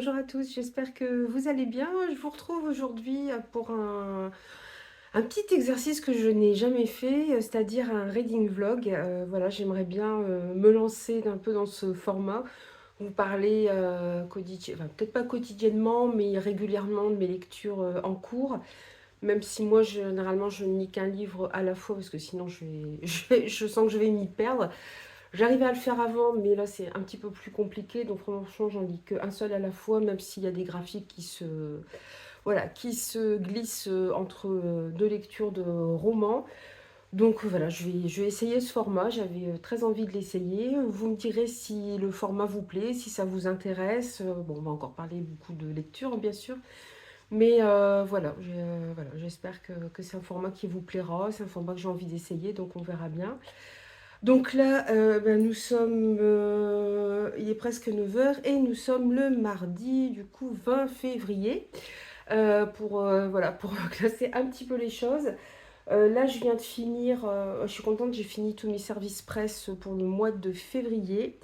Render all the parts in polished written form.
bonjour à tous, j'espère que vous allez bien. Je vous retrouve aujourd'hui pour un petit exercice que je n'ai jamais fait, c'est-à-dire un reading vlog. Voilà, j'aimerais bien me lancer un peu dans ce format, vous parler enfin, peut-être pas quotidiennement, mais régulièrement de mes lectures en cours. Même si moi, généralement, je ne lis qu'un livre à la fois, parce que sinon, je sens que je vais m'y perdre. J'arrivais à le faire avant, mais là c'est un petit peu plus compliqué. Donc franchement, j'en lis qu'un seul à la fois, même s'il y a des graphiques voilà, qui se glissent entre deux lectures de romans. Donc voilà, je vais essayer ce format. J'avais très envie de l'essayer. Vous me direz si le format vous plaît, si ça vous intéresse. Bon, on va encore parler beaucoup de lecture, bien sûr. Mais voilà, j'espère que c'est un format qui vous plaira. C'est un format que j'ai envie d'essayer, donc on verra bien. Donc là, nous sommes, il est presque 9 heures et nous sommes le mardi, du coup 20 février, voilà, pour classer un petit peu les choses. Là, je viens de finir, je suis contente, j'ai fini tous mes services presse pour le mois de février.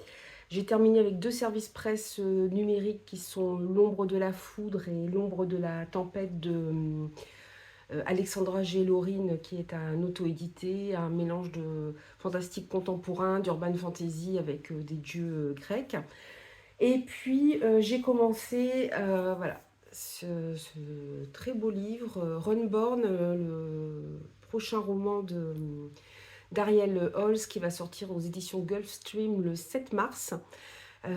J'ai terminé avec deux services presse numériques qui sont L'ombre de la foudre et L'ombre de la tempête de Alexandra G. Lorine, qui est un auto-édité, un mélange de fantastique contemporain, d'urban fantasy avec des dieux grecs. Et puis j'ai commencé voilà, ce très beau livre, Runborn, le prochain roman d'Ariel Holz qui va sortir aux éditions Gulfstream le 7 mars.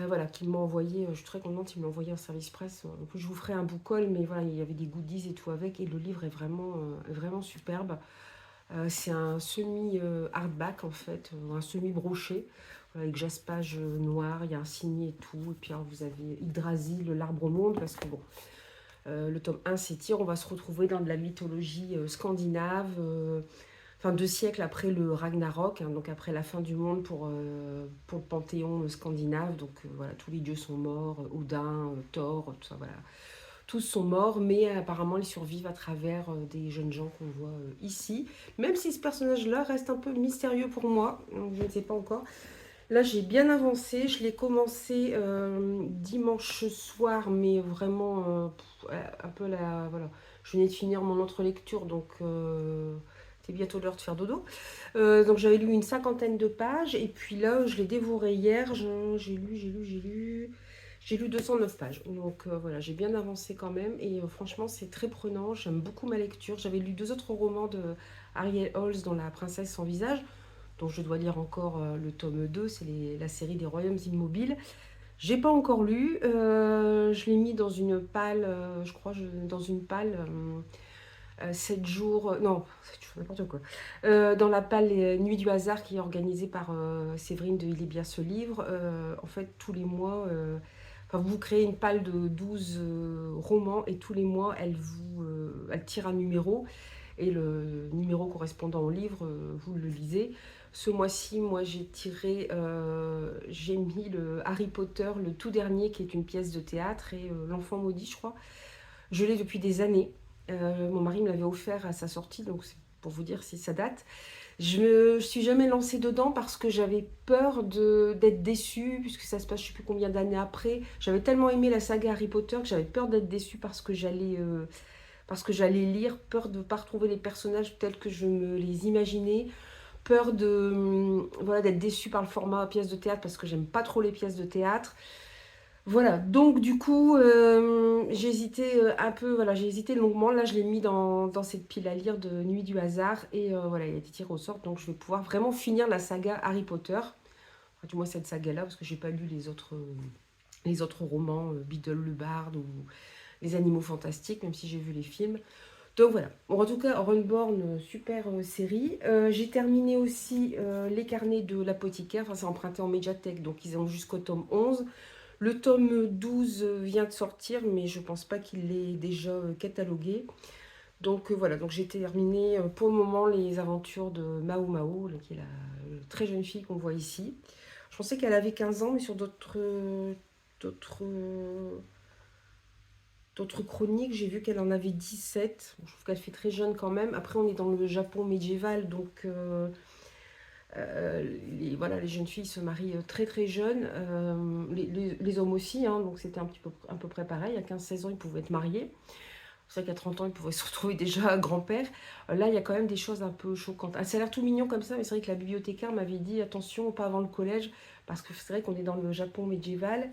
Voilà, qu'il m'a envoyé, je suis très contente, il m'a envoyé un service presse. En plus, je vous ferai un book haul, mais voilà, il y avait des goodies et tout avec, et le livre est vraiment superbe. C'est un semi-hardback en fait, un semi-broché, voilà, avec jaspage noir, il y a un signet et tout. Et puis alors, vous avez Yggdrasil, l'arbre monde, parce que bon, le tome 1 s'étire, on va se retrouver dans de la mythologie scandinave, enfin 2 siècles après le Ragnarok, hein, donc après la fin du monde pour le panthéon scandinave. Donc voilà, tous les dieux sont morts, Odin, Thor, tout ça, voilà. Tous sont morts, mais apparemment ils survivent à travers des jeunes gens qu'on voit ici. Même si ce personnage-là reste un peu mystérieux pour moi, donc je ne sais pas encore. Là, j'ai bien avancé. Je l'ai commencé dimanche soir, mais vraiment un peu la. Voilà. Je venais de finir mon autre lecture, donc c'est bientôt l'heure de faire dodo. Donc j'avais lu une cinquantaine de pages, et puis là, je l'ai dévoré hier. J'ai lu 209 pages. Donc voilà, j'ai bien avancé quand même, et franchement, c'est très prenant. J'aime beaucoup ma lecture. J'avais lu deux autres romans de Ariel Holz, dans La princesse sans visage, dont je dois lire encore le tome 2, c'est la série des royaumes immobiles. J'ai pas encore lu, je l'ai mis dans une palle, je crois, dans une palle 7 jours, non, 7 jours, n'importe quoi. Dans la palle Nuit du hasard qui est organisée par Séverine de Il est bien ce livre. En fait, tous les mois, enfin, vous créez une palle de 12 romans, et tous les mois, elle tire un numéro, et le numéro correspondant au livre, vous le lisez. Ce mois-ci, moi, j'ai mis le Harry Potter, le tout dernier, qui est une pièce de théâtre, et L'Enfant maudit, je crois. Je l'ai depuis des années. Mon mari me l'avait offert à sa sortie, donc c'est pour vous dire si ça date. Je me suis jamais lancée dedans parce que j'avais peur d'être déçue, puisque ça se passe je ne sais plus combien d'années après. J'avais tellement aimé la saga Harry Potter que j'avais peur d'être déçue parce que j'allais lire, peur de ne pas retrouver les personnages tels que je me les imaginais, peur voilà, d'être déçue par le format pièce de théâtre parce que j'aime pas trop les pièces de théâtre. Voilà, donc du coup, j'ai hésité un peu, voilà, j'ai hésité longuement. Là, je l'ai mis dans cette pile à lire de Nuit du hasard, et voilà, il a été tiré au sort, donc je vais pouvoir vraiment finir la saga Harry Potter. Enfin, du moins cette saga-là, parce que j'ai pas lu les autres romans, Beedle le Bard ou Les Animaux Fantastiques, même si j'ai vu les films. Donc voilà. Bon, en tout cas, Runborn, super série. J'ai terminé aussi Les Carnets de l'apothicaire, enfin c'est emprunté en médiathèque, donc ils ont jusqu'au tome 11. Le tome 12 vient de sortir, mais je pense pas qu'il l'ait déjà catalogué. Donc voilà, donc j'ai terminé pour le moment les aventures de Mao Mao, qui est la très jeune fille qu'on voit ici. Je pensais qu'elle avait 15 ans, mais sur d'autres d'autres chroniques, j'ai vu qu'elle en avait 17. Bon, je trouve qu'elle fait très jeune quand même. Après, on est dans le Japon médiéval, donc voilà, les jeunes filles se marient très très jeunes, les hommes aussi, hein, donc c'était un peu près pareil. À 15-16 ans, ils pouvaient être mariés. C'est vrai qu'à 30 ans, ils pouvaient se retrouver déjà grand-père. Là, il y a quand même des choses un peu choquantes. Ah, ça a l'air tout mignon comme ça, mais c'est vrai que la bibliothécaire m'avait dit attention, pas avant le collège, parce que c'est vrai qu'on est dans le Japon médiéval.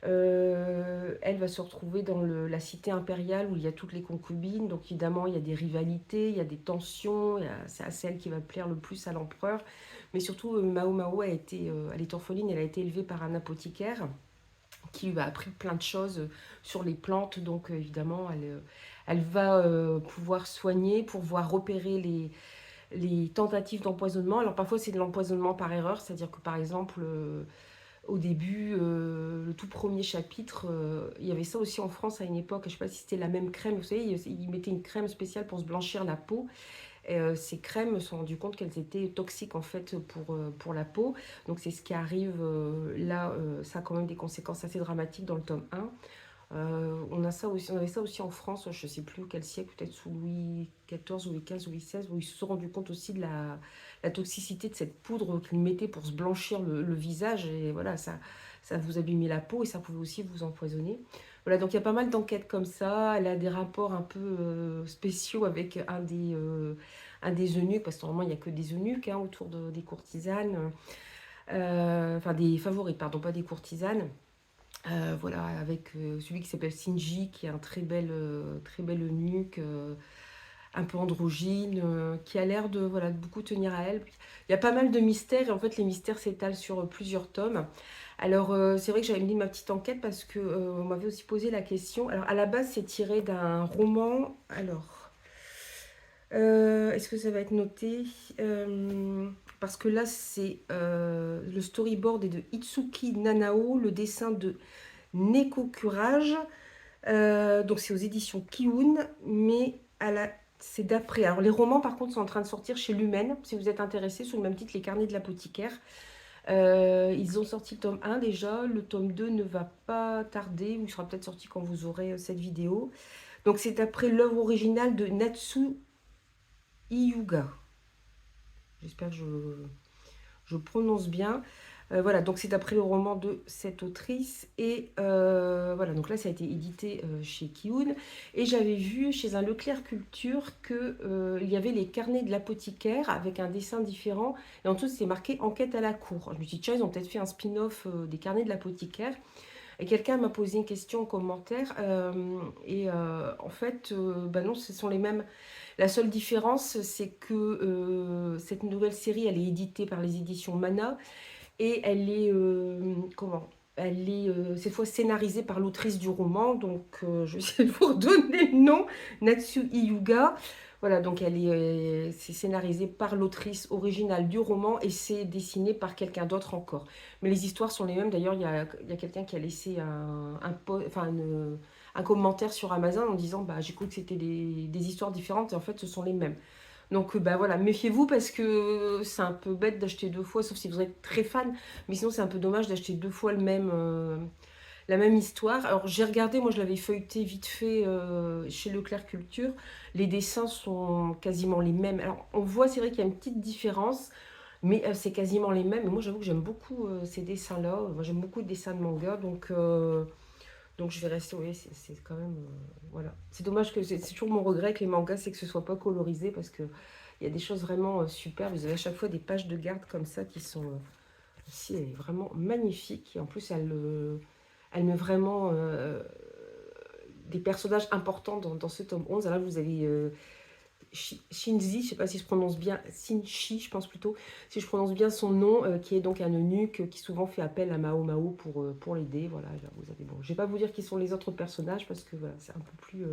Elle va se retrouver dans la cité impériale où il y a toutes les concubines. Donc évidemment, il y a des rivalités, il y a des tensions. C'est celle qui va plaire le plus à l'empereur. Mais surtout, Mao Mao elle est orpheline, elle a été élevée par un apothicaire qui lui a appris plein de choses sur les plantes. Donc évidemment, elle va pouvoir soigner, pouvoir repérer les tentatives d'empoisonnement. Alors parfois, c'est de l'empoisonnement par erreur, c'est-à-dire que par exemple, au début, le tout premier chapitre, il y avait ça aussi en France à une époque, je ne sais pas si c'était la même crème, vous savez, ils mettaient une crème spéciale pour se blanchir la peau. Et, ces crèmes se sont rendues compte qu'elles étaient toxiques en fait pour la peau. Donc c'est ce qui arrive là, ça a quand même des conséquences assez dramatiques dans le tome 1. On avait ça aussi en France, je ne sais plus quel siècle, peut-être sous Louis XIV, Louis XV, Louis XVI, où ils se sont rendus compte aussi de la toxicité de cette poudre qu'ils mettaient pour se blanchir le visage. Et voilà, ça vous abîmait la peau et ça pouvait aussi vous empoisonner. Voilà, donc il y a pas mal d'enquêtes comme ça. Elle a des rapports un peu spéciaux avec un des eunuques, parce que normalement il n'y a que des eunuques hein, autour des courtisanes. Enfin des favorites, pardon, pas des courtisanes. Voilà, avec celui qui s'appelle Shinji, qui est un très bel eunuque, un peu androgyne, qui a l'air de, voilà, de beaucoup tenir à elle. Il y a pas mal de mystères, et en fait les mystères s'étalent sur plusieurs tomes. Alors c'est vrai que j'avais mis ma petite enquête parce que on m'avait aussi posé la question. Alors à la base c'est tiré d'un roman. Alors est-ce que ça va être noté? Parce que là c'est le storyboard est de Itsuki Nanao, le dessin de Neko Courage. Donc c'est aux éditions Kiun, mais c'est d'après. Alors les romans par contre sont en train de sortir chez Lumen, si vous êtes intéressé, sous le même titre Les Carnets de l'apothicaire. Ils ont sorti le tome 1 déjà, le tome 2 ne va pas tarder, ou il sera peut-être sorti quand vous aurez cette vidéo. Donc c'est après l'œuvre originale de Natsu Hyuga. J'espère que je prononce bien. Voilà, donc c'est d'après le roman de cette autrice. Et voilà, donc là ça a été édité chez Kiun. Et j'avais vu chez un Leclerc Culture qu'il y avait les carnets de l'apothicaire avec un dessin différent. Et en dessous c'est marqué Enquête à la cour. Je me suis dit, tiens, ils ont peut-être fait un spin-off des carnets de l'apothicaire. Et quelqu'un m'a posé une question en commentaire. En fait, bah non, ce sont les mêmes. La seule différence, c'est que cette nouvelle série, elle est éditée par les éditions Mana. Et elle est, comment? Elle est cette fois scénarisée par l'autrice du roman, donc je vais essayer de vous redonner le nom, Natsu Hyuga. Voilà, donc c'est scénarisé par l'autrice originale du roman et c'est dessiné par quelqu'un d'autre encore. Mais les histoires sont les mêmes. D'ailleurs, il y a quelqu'un qui a laissé un commentaire sur Amazon en disant bah, j'ai cru que c'était des histoires différentes et en fait ce sont les mêmes. Donc bah voilà, méfiez-vous parce que c'est un peu bête d'acheter deux fois, sauf si vous êtes très fan. Mais sinon c'est un peu dommage d'acheter deux fois la même histoire. Alors j'ai regardé, moi je l'avais feuilleté vite fait chez Leclerc Culture. Les dessins sont quasiment les mêmes. Alors on voit, c'est vrai qu'il y a une petite différence, mais c'est quasiment les mêmes. Et moi j'avoue que j'aime beaucoup ces dessins-là. Moi j'aime beaucoup les dessins de manga, donc je vais rester, oui, c'est quand même... voilà. C'est dommage que c'est toujours mon regret avec les mangas, c'est que ce soit pas colorisé parce que il y a des choses vraiment super. Vous avez à chaque fois des pages de garde comme ça qui sont aussi vraiment magnifiques. Et en plus, elle met vraiment des personnages importants dans ce tome 11. Alors là, vous avez Shinji, je ne sais pas si je prononce bien, Shinji, je pense plutôt, si je prononce bien son nom, qui est donc un eunuque qui souvent fait appel à Mao Mao pour l'aider. Voilà, là, vous avez, bon, je ne vais pas vous dire qui sont les autres personnages parce que voilà, c'est un peu plus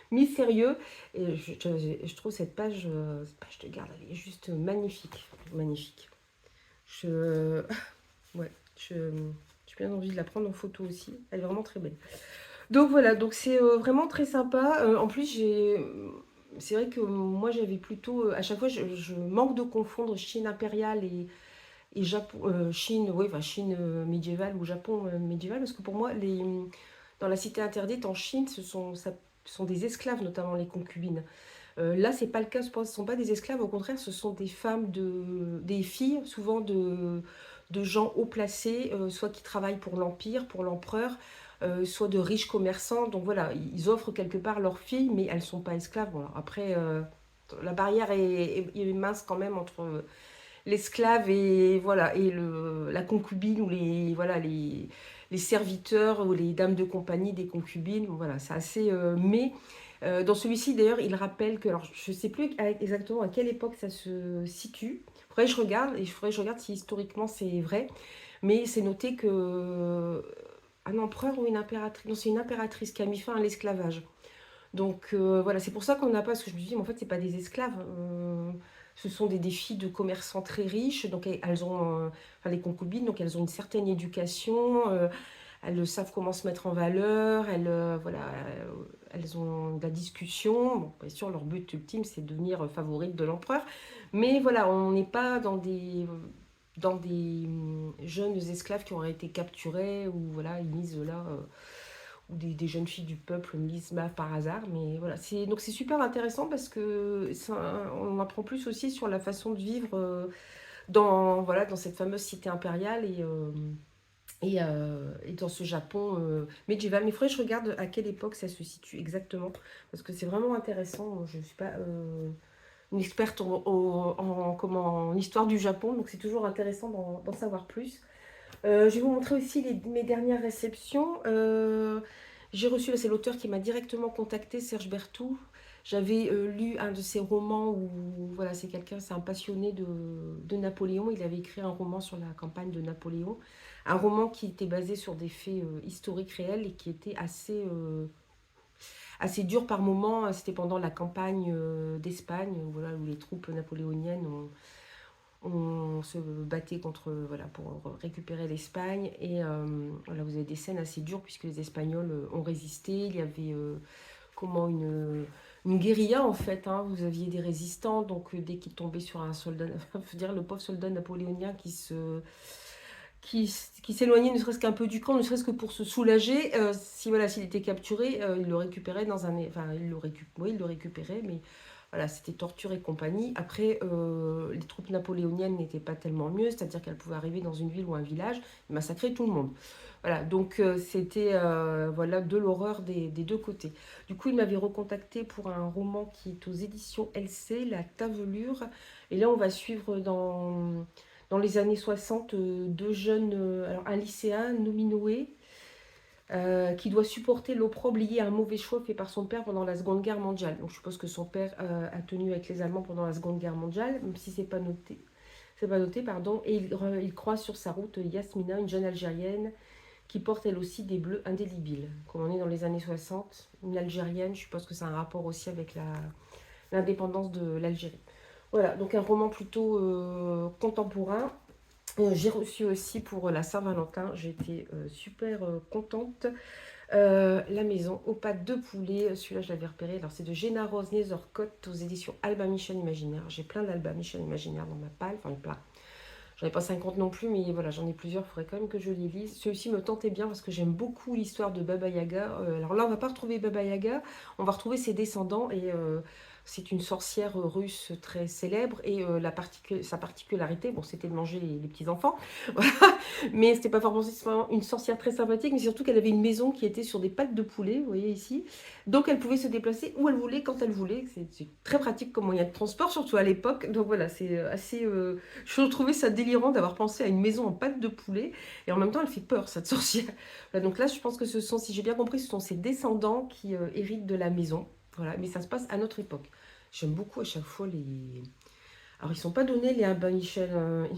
mystérieux. Et je trouve cette page de garde, elle est juste magnifique. Magnifique. Je, ouais, j'ai bien envie de la prendre en photo aussi. Elle est vraiment très belle. Donc voilà, donc c'est vraiment très sympa. En plus, c'est vrai que moi j'avais plutôt, à chaque fois je manque de confondre Chine impériale et Japon, Chine, oui, enfin Chine médiévale ou Japon médiéval, parce que pour moi, dans la cité interdite en Chine, ce sont des esclaves, notamment les concubines. Là, c'est pas le cas, ce ne sont pas des esclaves, au contraire, ce sont des femmes, des filles, souvent de gens haut placés, soit qui travaillent pour l'Empire, pour l'empereur, soit de riches commerçants. Donc voilà, ils offrent quelque part leurs filles, mais elles ne sont pas esclaves. Bon, après, la barrière est mince quand même entre l'esclave et voilà et la concubine ou voilà les serviteurs ou les dames de compagnie des concubines. Voilà, c'est assez. Mais dans celui-ci d'ailleurs, il rappelle que alors je sais plus exactement à quelle époque ça se situe. Faudrait que je regarde et faudrait que je regarde si historiquement c'est vrai. Mais c'est noté que un empereur ou une impératrice, non c'est une impératrice qui a mis fin à l'esclavage. Donc voilà, c'est pour ça qu'on n'a pas, parce que je me dis, mais en fait, c'est pas des esclaves. Ce sont des filles de commerçants très riches, donc elles ont, enfin les concubines, donc elles ont une certaine éducation, elles savent comment se mettre en valeur, voilà, elles ont de la discussion. Bon, bien sûr, leur but ultime, c'est de devenir favorite de l'empereur. Mais voilà, on n'est pas dans des jeunes esclaves qui auraient été capturés ou voilà, mises là ou des jeunes filles du peuple lisent par hasard. Mais voilà, donc c'est super intéressant parce que on apprend plus aussi sur la façon de vivre voilà, dans cette fameuse cité impériale et dans ce Japon médiéval. Mais il faudrait que je regarde à quelle époque ça se situe exactement parce que c'est vraiment intéressant. Je ne suis pas une experte en histoire du Japon, donc c'est toujours intéressant d'en savoir plus. Je vais vous montrer aussi mes dernières réceptions. J'ai reçu, c'est l'auteur qui m'a directement contacté, Serge Berthoud. J'avais lu un de ses romans où, voilà, c'est un passionné de Napoléon. Il avait écrit un roman sur la campagne de Napoléon. Un roman qui était basé sur des faits historiques réels et qui était assez dur par moments. C'était pendant la campagne d'Espagne, voilà, où les troupes napoléoniennes on se battait voilà, pour récupérer l'Espagne. Et voilà, vous avez des scènes assez dures puisque les Espagnols ont résisté. Il y avait comment une guérilla en fait. Hein. Vous aviez des résistants, donc dès qu'ils tombaient sur un soldat, faut dire le pauvre soldat napoléonien qui s'éloignait ne serait-ce qu'un peu du camp, ne serait-ce que pour se soulager. Si voilà, s'il était capturé, il le récupérait enfin, il le récupérait, mais voilà, c'était torture et compagnie. Après, les troupes napoléoniennes n'étaient pas tellement mieux, c'est-à-dire qu'elles pouvaient arriver dans une ville ou un village et massacrer tout le monde. Voilà, donc c'était voilà, de l'horreur des deux côtés. Du coup, il m'avait recontacté pour un roman qui est aux éditions LC, La Tavelure. Et là, on va suivre dans les années 60 deux jeunes, alors un lycéen, Nominoé, qui doit supporter l'opprobre lié à un mauvais choix fait par son père pendant la Seconde Guerre mondiale. Donc je suppose que son père a tenu avec les Allemands pendant la Seconde Guerre mondiale, même si c'est pas noté, pardon. Et il croise sur sa route Yasmina, une jeune Algérienne, qui porte elle aussi des bleus indélébiles. Comme on est dans les années 60, une Algérienne, je suppose que c'est un rapport aussi avec l'indépendance de l'Algérie. Voilà, donc un roman plutôt contemporain. J'ai reçu aussi pour la Saint-Valentin, j'étais super contente. La maison aux pâtes de poulet, celui-là je l'avais repéré. Alors c'est de Géna Rose Nethercott aux éditions Alba Michel Imaginaire. J'ai plein d'Alba Michel Imaginaire dans ma palle, enfin plein. J'en ai pas 50 non plus, mais voilà, j'en ai plusieurs, il faudrait quand même que je les lise. Celui-ci me tentait bien parce que j'aime beaucoup l'histoire de Baba Yaga. Alors là, on va pas retrouver Baba Yaga, on va retrouver ses descendants et c'est une sorcière russe très célèbre et sa particularité, bon, c'était de manger les petits-enfants, voilà. Mais c'était pas forcément une sorcière très sympathique, mais surtout qu'elle avait une maison qui était sur des pattes de poulet, vous voyez ici. Donc elle pouvait se déplacer où elle voulait, quand elle voulait. C'est très pratique comme moyen de transport, surtout à l'époque. Donc voilà, c'est assez... je trouvais ça délirant d'avoir pensé à une maison en pâte de poulet. Et en même temps, elle fait peur, cette sorcière. Voilà, donc là, je pense que si j'ai bien compris, ce sont ses descendants qui héritent de la maison. Voilà, mais ça se passe à notre époque. J'aime beaucoup à chaque fois les... Alors, ils sont pas donnés, les Albin Michel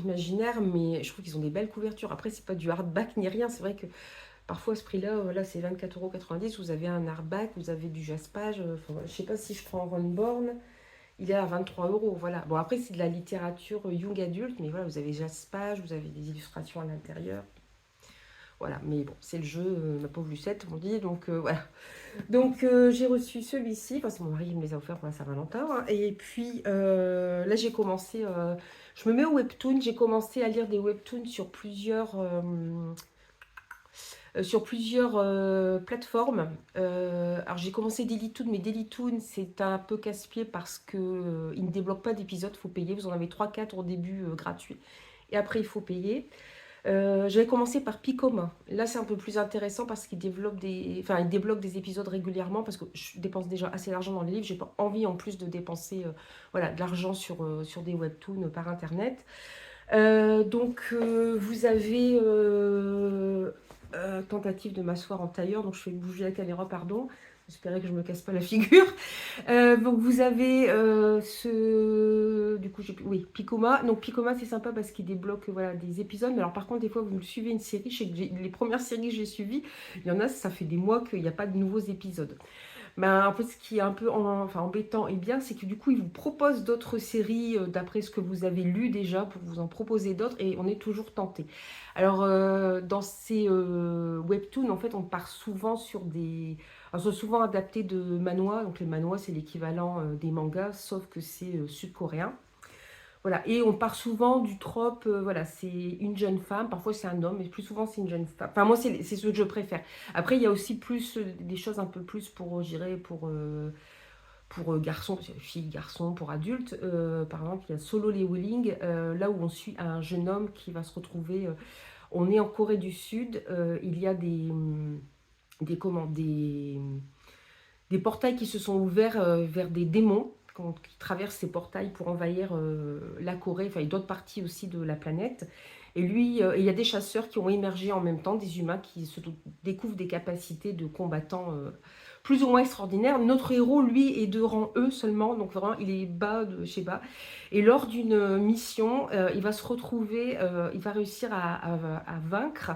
imaginaires, mais je trouve qu'ils ont des belles couvertures. Après, c'est pas du hardback ni rien. C'est vrai que parfois, à ce prix-là, voilà, c'est 24,90 €. Vous avez un hardback, vous avez du jaspage. Enfin, je sais pas si je prends Runborn. Il est à 23 €. Voilà. Bon, après, c'est de la littérature young adulte, mais voilà, vous avez jaspage, vous avez des illustrations à l'intérieur. Voilà, mais bon, c'est le jeu, ma pauvre Lucette, on dit, donc voilà. Donc j'ai reçu celui-ci, parce que mon mari me les a offerts pour la Saint-Valentin, hein. Et puis là j'ai commencé, je me mets au webtoon, j'ai commencé à lire des webtoons sur plusieurs sur plusieurs plateformes. Alors j'ai commencé Dailytoon, mais Dailytoon c'est un peu casse-pied parce que il ne débloque pas d'épisodes, il faut payer. Vous en avez trois quatre au début gratuit et après il faut payer. J'avais commencé par Picoma. Là, c'est un peu plus intéressant parce qu'il développe enfin, il débloque des épisodes régulièrement parce que je dépense déjà assez d'argent dans les livres. J'ai pas envie en plus de dépenser voilà, de l'argent sur des webtoons par internet. Vous avez tentative de m'asseoir en tailleur, donc je fais bouger la caméra, pardon. J'espérais que je me casse pas la figure. Donc vous avez du coup oui, Picoma. Donc Picoma c'est sympa parce qu'il débloque voilà des épisodes. Mais alors par contre des fois vous me suivez une série, je sais que les premières séries que j'ai suivies, il y en a ça fait des mois qu'il n'y a pas de nouveaux épisodes. Ben, en fait, ce qui est un peu enfin, embêtant et bien, c'est que du coup, ils vous proposent d'autres séries d'après ce que vous avez lu déjà pour vous en proposer d'autres et on est toujours tenté. Alors, dans ces webtoons, en fait, on part souvent sur des. Alors, sont souvent adaptés de manhwa. Donc, les manhwas, c'est l'équivalent des mangas, sauf que c'est sud-coréen. Voilà, et on part souvent du trope, voilà, c'est une jeune femme, parfois c'est un homme, mais plus souvent c'est une jeune femme. Enfin, moi, c'est ce que je préfère. Après, il y a aussi plus des choses un peu plus pour, je dirais, pour garçons, filles, garçons, pour adultes. Par exemple, il y a Solo Leveling, là où on suit un jeune homme qui va se retrouver. On est en Corée du Sud, il y a comment, des portails qui se sont ouverts vers des démons qui traversent ces portails pour envahir la Corée, enfin et d'autres parties aussi de la planète. Et lui, il y a des chasseurs qui ont émergé en même temps, des humains qui se découvrent des capacités de combattants plus ou moins extraordinaires. Notre héros, lui, est de rang E seulement, donc vraiment, il est bas de chez bas. Et lors d'une mission, il va se retrouver, il va réussir à vaincre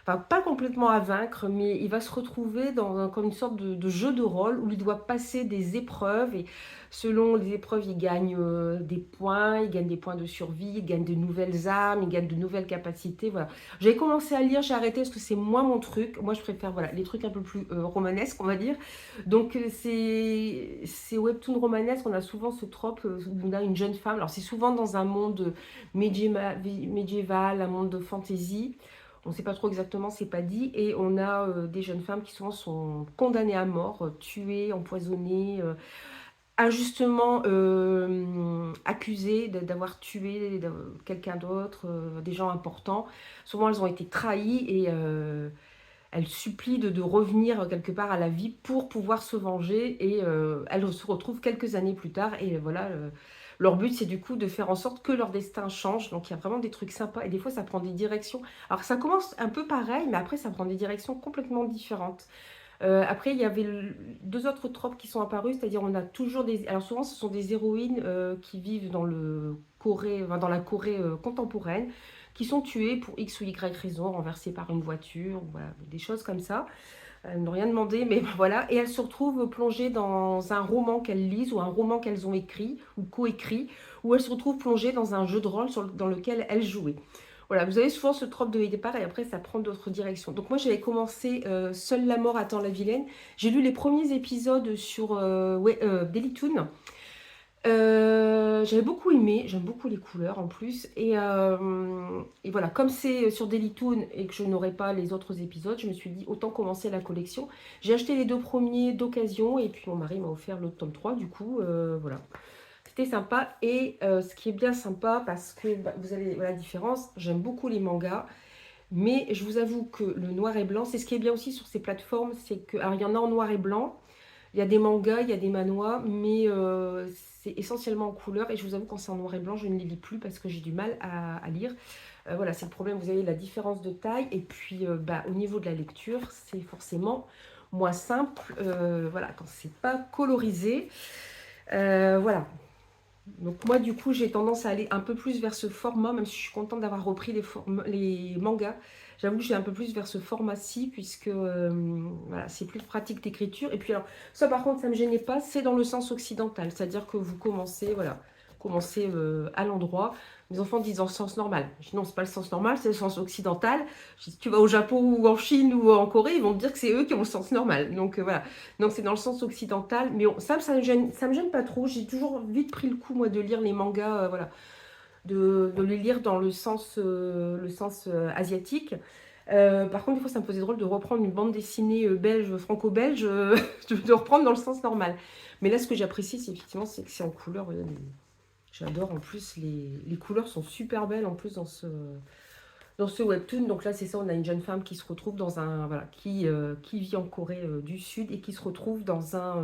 enfin pas complètement à vaincre, mais il va se retrouver comme une sorte de jeu de rôle où il doit passer des épreuves et selon les épreuves, il gagne des points, il gagne des points de survie, il gagne de nouvelles armes, il gagne de nouvelles capacités. Voilà. J'avais commencé à lire, j'ai arrêté parce que c'est moins mon truc. Moi, je préfère voilà, les trucs un peu plus romanesques, on va dire. Donc, ces webtoons romanesques, on a souvent ce trope où on a une jeune femme. Alors, c'est souvent dans un monde médiéval, un monde de fantasy. On ne sait pas trop exactement, c'est pas dit. Et on a des jeunes femmes qui souvent sont condamnées à mort, tuées, empoisonnées, injustement accusées d'avoir tué quelqu'un d'autre, des gens importants. Souvent, elles ont été trahies et elles supplient de revenir quelque part à la vie pour pouvoir se venger. Et elles se retrouvent quelques années plus tard. Et voilà, leur but, c'est du coup de faire en sorte que leur destin change. Donc, il y a vraiment des trucs sympas. Et des fois, ça prend des directions. Alors, ça commence un peu pareil, mais après, ça prend des directions complètement différentes. Après, il y avait deux autres tropes qui sont apparus, c'est-à-dire on a toujours des. Alors souvent, ce sont des héroïnes qui vivent dans la Corée contemporaine, qui sont tuées pour X ou Y raison, renversées par une voiture, voilà, des choses comme ça. Elles n'ont rien demandé, mais voilà. Et elles se retrouvent plongées dans un roman qu'elles lisent ou un roman qu'elles ont écrit ou coécrit, ou elles se retrouvent plongées dans un jeu de rôle dans lequel elles jouaient. Voilà, vous avez souvent ce trope de départ et après ça prend d'autres directions. Donc moi j'avais commencé Seule la mort attend la vilaine. J'ai lu les premiers épisodes sur Dailytoon. J'avais beaucoup aimé, j'aime beaucoup les couleurs en plus. Et voilà, comme c'est sur Dailytoon et que je n'aurai pas les autres épisodes, je me suis dit autant commencer la collection. J'ai acheté les deux premiers d'occasion et puis mon mari m'a offert le tome 3 du coup, voilà. C'était sympa et ce qui est bien sympa parce que bah, vous avez la différence, j'aime beaucoup les mangas, mais je vous avoue que le noir et blanc, c'est ce qui est bien aussi sur ces plateformes, c'est que, alors il y en a en noir et blanc, il y a des mangas, il y a des manhwas, mais c'est essentiellement en couleur et je vous avoue quand c'est en noir et blanc, je ne les lis plus parce que j'ai du mal à lire. Voilà, c'est le problème, vous avez la différence de taille et puis bah, au niveau de la lecture, c'est forcément moins simple, voilà, quand c'est pas colorisé. Voilà, donc moi du coup j'ai tendance à aller un peu plus vers ce format, même si je suis contente d'avoir repris les mangas. J'avoue que j'ai un peu plus vers ce format-ci puisque voilà, c'est plus pratique d'écriture. Et puis alors ça par contre ça ne me gênait pas, c'est dans le sens occidental. C'est-à-dire que vous commencez, voilà, commencez à l'endroit. Mes enfants disent dans le sens normal. Je dis non, c'est pas le sens normal, c'est le sens occidental. Je dis, si tu vas au Japon ou en Chine ou en Corée, ils vont te dire que c'est eux qui ont le sens normal. Donc voilà. Donc c'est dans le sens occidental. Mais ça me gêne pas trop. J'ai toujours vite pris le coup, moi, de lire les mangas, voilà, de les lire dans le sens asiatique. Par contre, des fois, ça me faisait drôle de reprendre une bande dessinée belge, franco-belge, de reprendre dans le sens normal. Mais là, ce que j'apprécie, c'est effectivement, c'est que c'est en couleur. Regardez. J'adore en plus, les couleurs sont super belles en plus dans ce webtoon. Donc là, c'est ça, on a une jeune femme qui se retrouve dans un... Voilà, qui vit en Corée du Sud et qui se retrouve dans un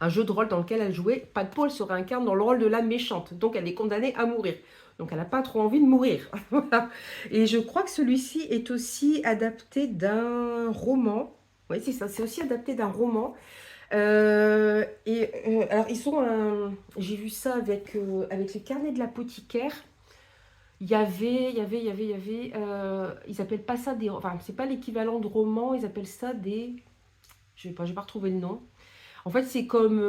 jeu de rôle dans lequel elle jouait. Pat Paul se réincarne dans le rôle de la méchante. Donc elle est condamnée à mourir. Donc elle n'a pas trop envie de mourir. Voilà. Et je crois que celui-ci est aussi adapté d'un roman. Oui, c'est ça, c'est aussi adapté d'un roman. Alors, ils sont... j'ai vu ça avec les carnets de l'apothicaire. Ils appellent pas ça des... Enfin, c'est pas l'équivalent de roman, ils appellent ça des... Je vais pas retrouver le nom. En fait, c'est comme...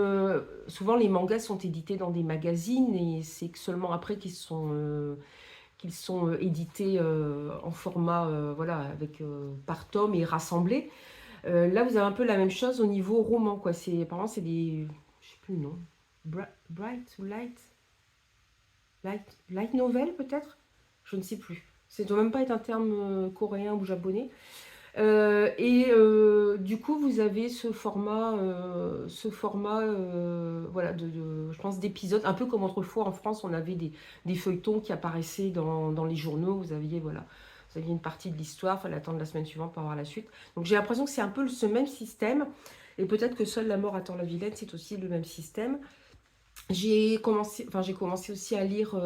souvent, les mangas sont édités dans des magazines et c'est que seulement après qu'ils sont édités en format, voilà, par tome et rassemblés. Là, vous avez un peu la même chose au niveau roman, quoi. Apparemment, c'est des... Je sais plus le nom. Bright ou Light novel, peut-être? Je ne sais plus. Ça ne doit même pas être un terme coréen ou japonais. Du coup, vous avez ce format voilà, je pense, d'épisodes, un peu comme autrefois en France, on avait des feuilletons qui apparaissaient dans les journaux. Vous aviez une partie de l'histoire, il fallait attendre la semaine suivante pour avoir la suite. Donc j'ai l'impression que c'est un peu ce même système. Et peut-être que Seule la mort attend la vilaine, c'est aussi le même système. J'ai commencé aussi à lire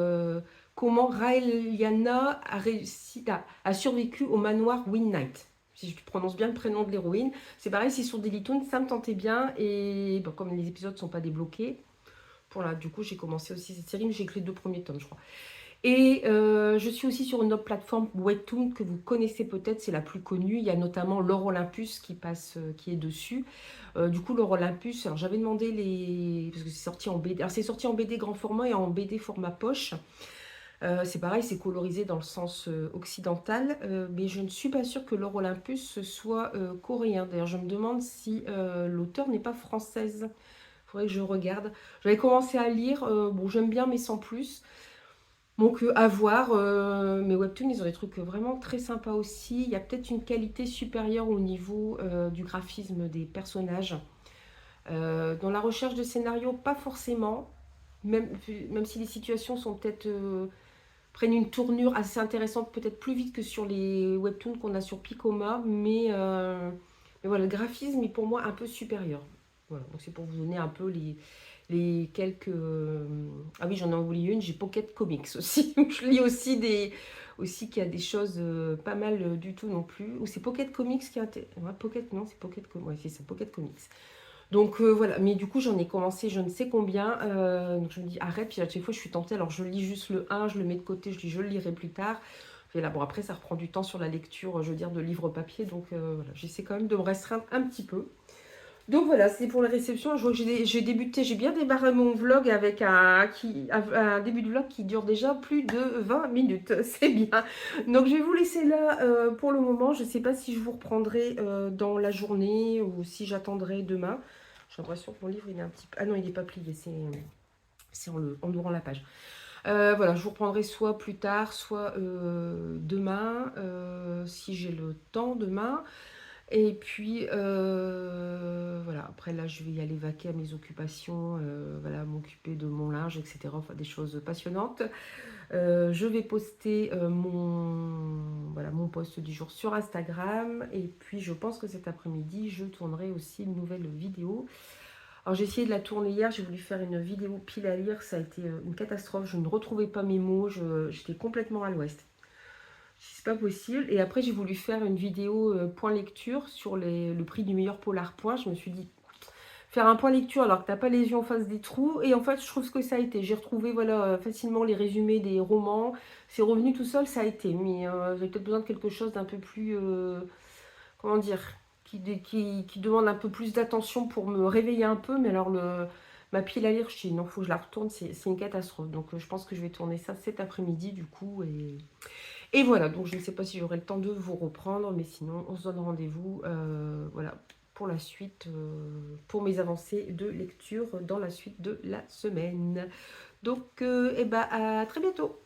comment Raeliana a survécu au manoir Winnight. Si je prononce bien le prénom de l'héroïne. C'est pareil, c'est sur Dailytoon, ça me tentait bien. Et bon, comme les épisodes ne sont pas débloqués, du coup, j'ai commencé aussi cette série, mais j'ai que les 2 premiers tomes, je crois. Et je suis aussi sur une autre plateforme Webtoon que vous connaissez peut-être, c'est la plus connue. Il y a notamment L'Or Olympus qui est dessus. Du coup, L'Or Olympus, alors j'avais demandé parce que c'est sorti en BD. Alors c'est sorti en BD grand format et en BD format poche. C'est pareil, c'est colorisé dans le sens occidental, mais je ne suis pas sûre que L'Or Olympus soit coréen. D'ailleurs, je me demande si l'auteur n'est pas française. Il faudrait que je regarde. J'avais commencé à lire, bon, j'aime bien, mais sans plus. Donc à voir, mes webtoons, ils ont des trucs vraiment très sympas aussi. Il y a peut-être une qualité supérieure au niveau du graphisme des personnages. Dans la recherche de scénario, pas forcément, même si les situations sont peut-être prennent une tournure assez intéressante, peut-être plus vite que sur les webtoons qu'on a sur Picoma, mais voilà, le graphisme est pour moi un peu supérieur. Voilà, donc c'est pour vous donner un peu les quelques... Ah oui, j'en ai oublié une, j'ai Pocket Comics aussi. Je lis aussi qu'il y a des choses pas mal du tout non plus. Ou c'est Pocket Comics qui a... Ouais, Pocket, non, c'est Pocket Comics. Ouais, c'est ça, Pocket Comics. Donc voilà, mais du coup j'en ai commencé je ne sais combien, donc je me dis arrête, puis à chaque fois je suis tentée, alors je lis juste le 1, je le mets de côté, je dis je le lirai plus tard. Et là bon après ça reprend du temps sur la lecture, je veux dire de livres papier, donc voilà, j'essaie quand même de me restreindre un petit peu. Donc voilà, c'est pour les réceptions. Je vois que j'ai bien démarré mon vlog avec un début de vlog qui dure déjà plus de 20 minutes. C'est bien. Donc je vais vous laisser là pour le moment. Je ne sais pas si je vous reprendrai dans la journée ou si j'attendrai demain. J'ai l'impression que mon livre il est un petit peu... Ah non, il n'est pas plié, c'est en ouvrant la page. Voilà, je vous reprendrai soit plus tard, soit demain, si j'ai le temps demain. Et puis, voilà, après là, je vais y aller vaquer à mes occupations, voilà, m'occuper de mon linge, etc. Enfin, des choses passionnantes. Je vais poster mon post du jour sur Instagram. Et puis, je pense que cet après-midi, je tournerai aussi une nouvelle vidéo. Alors, j'ai essayé de la tourner hier, j'ai voulu faire une vidéo pile à lire. Ça a été une catastrophe. Je ne retrouvais pas mes mots, j'étais complètement à l'ouest. C'est pas possible. Et après, j'ai voulu faire une vidéo point lecture sur le prix du meilleur polar point. Je me suis dit, faire un point lecture alors que t'as pas les yeux en face des trous. Et en fait, je trouve que ça a été. J'ai retrouvé voilà, facilement les résumés des romans. C'est revenu tout seul, ça a été. Mais j'ai peut-être besoin de quelque chose d'un peu plus... comment dire qui demande un peu plus d'attention pour me réveiller un peu. Mais alors, ma pile à lire, je dis non, faut que je la retourne. C'est une catastrophe. Donc, je pense que je vais tourner ça cet après-midi, du coup. Et voilà, donc je ne sais pas si j'aurai le temps de vous reprendre, mais sinon, on se donne rendez-vous voilà, pour la suite, pour mes avancées de lecture dans la suite de la semaine. Donc, à très bientôt.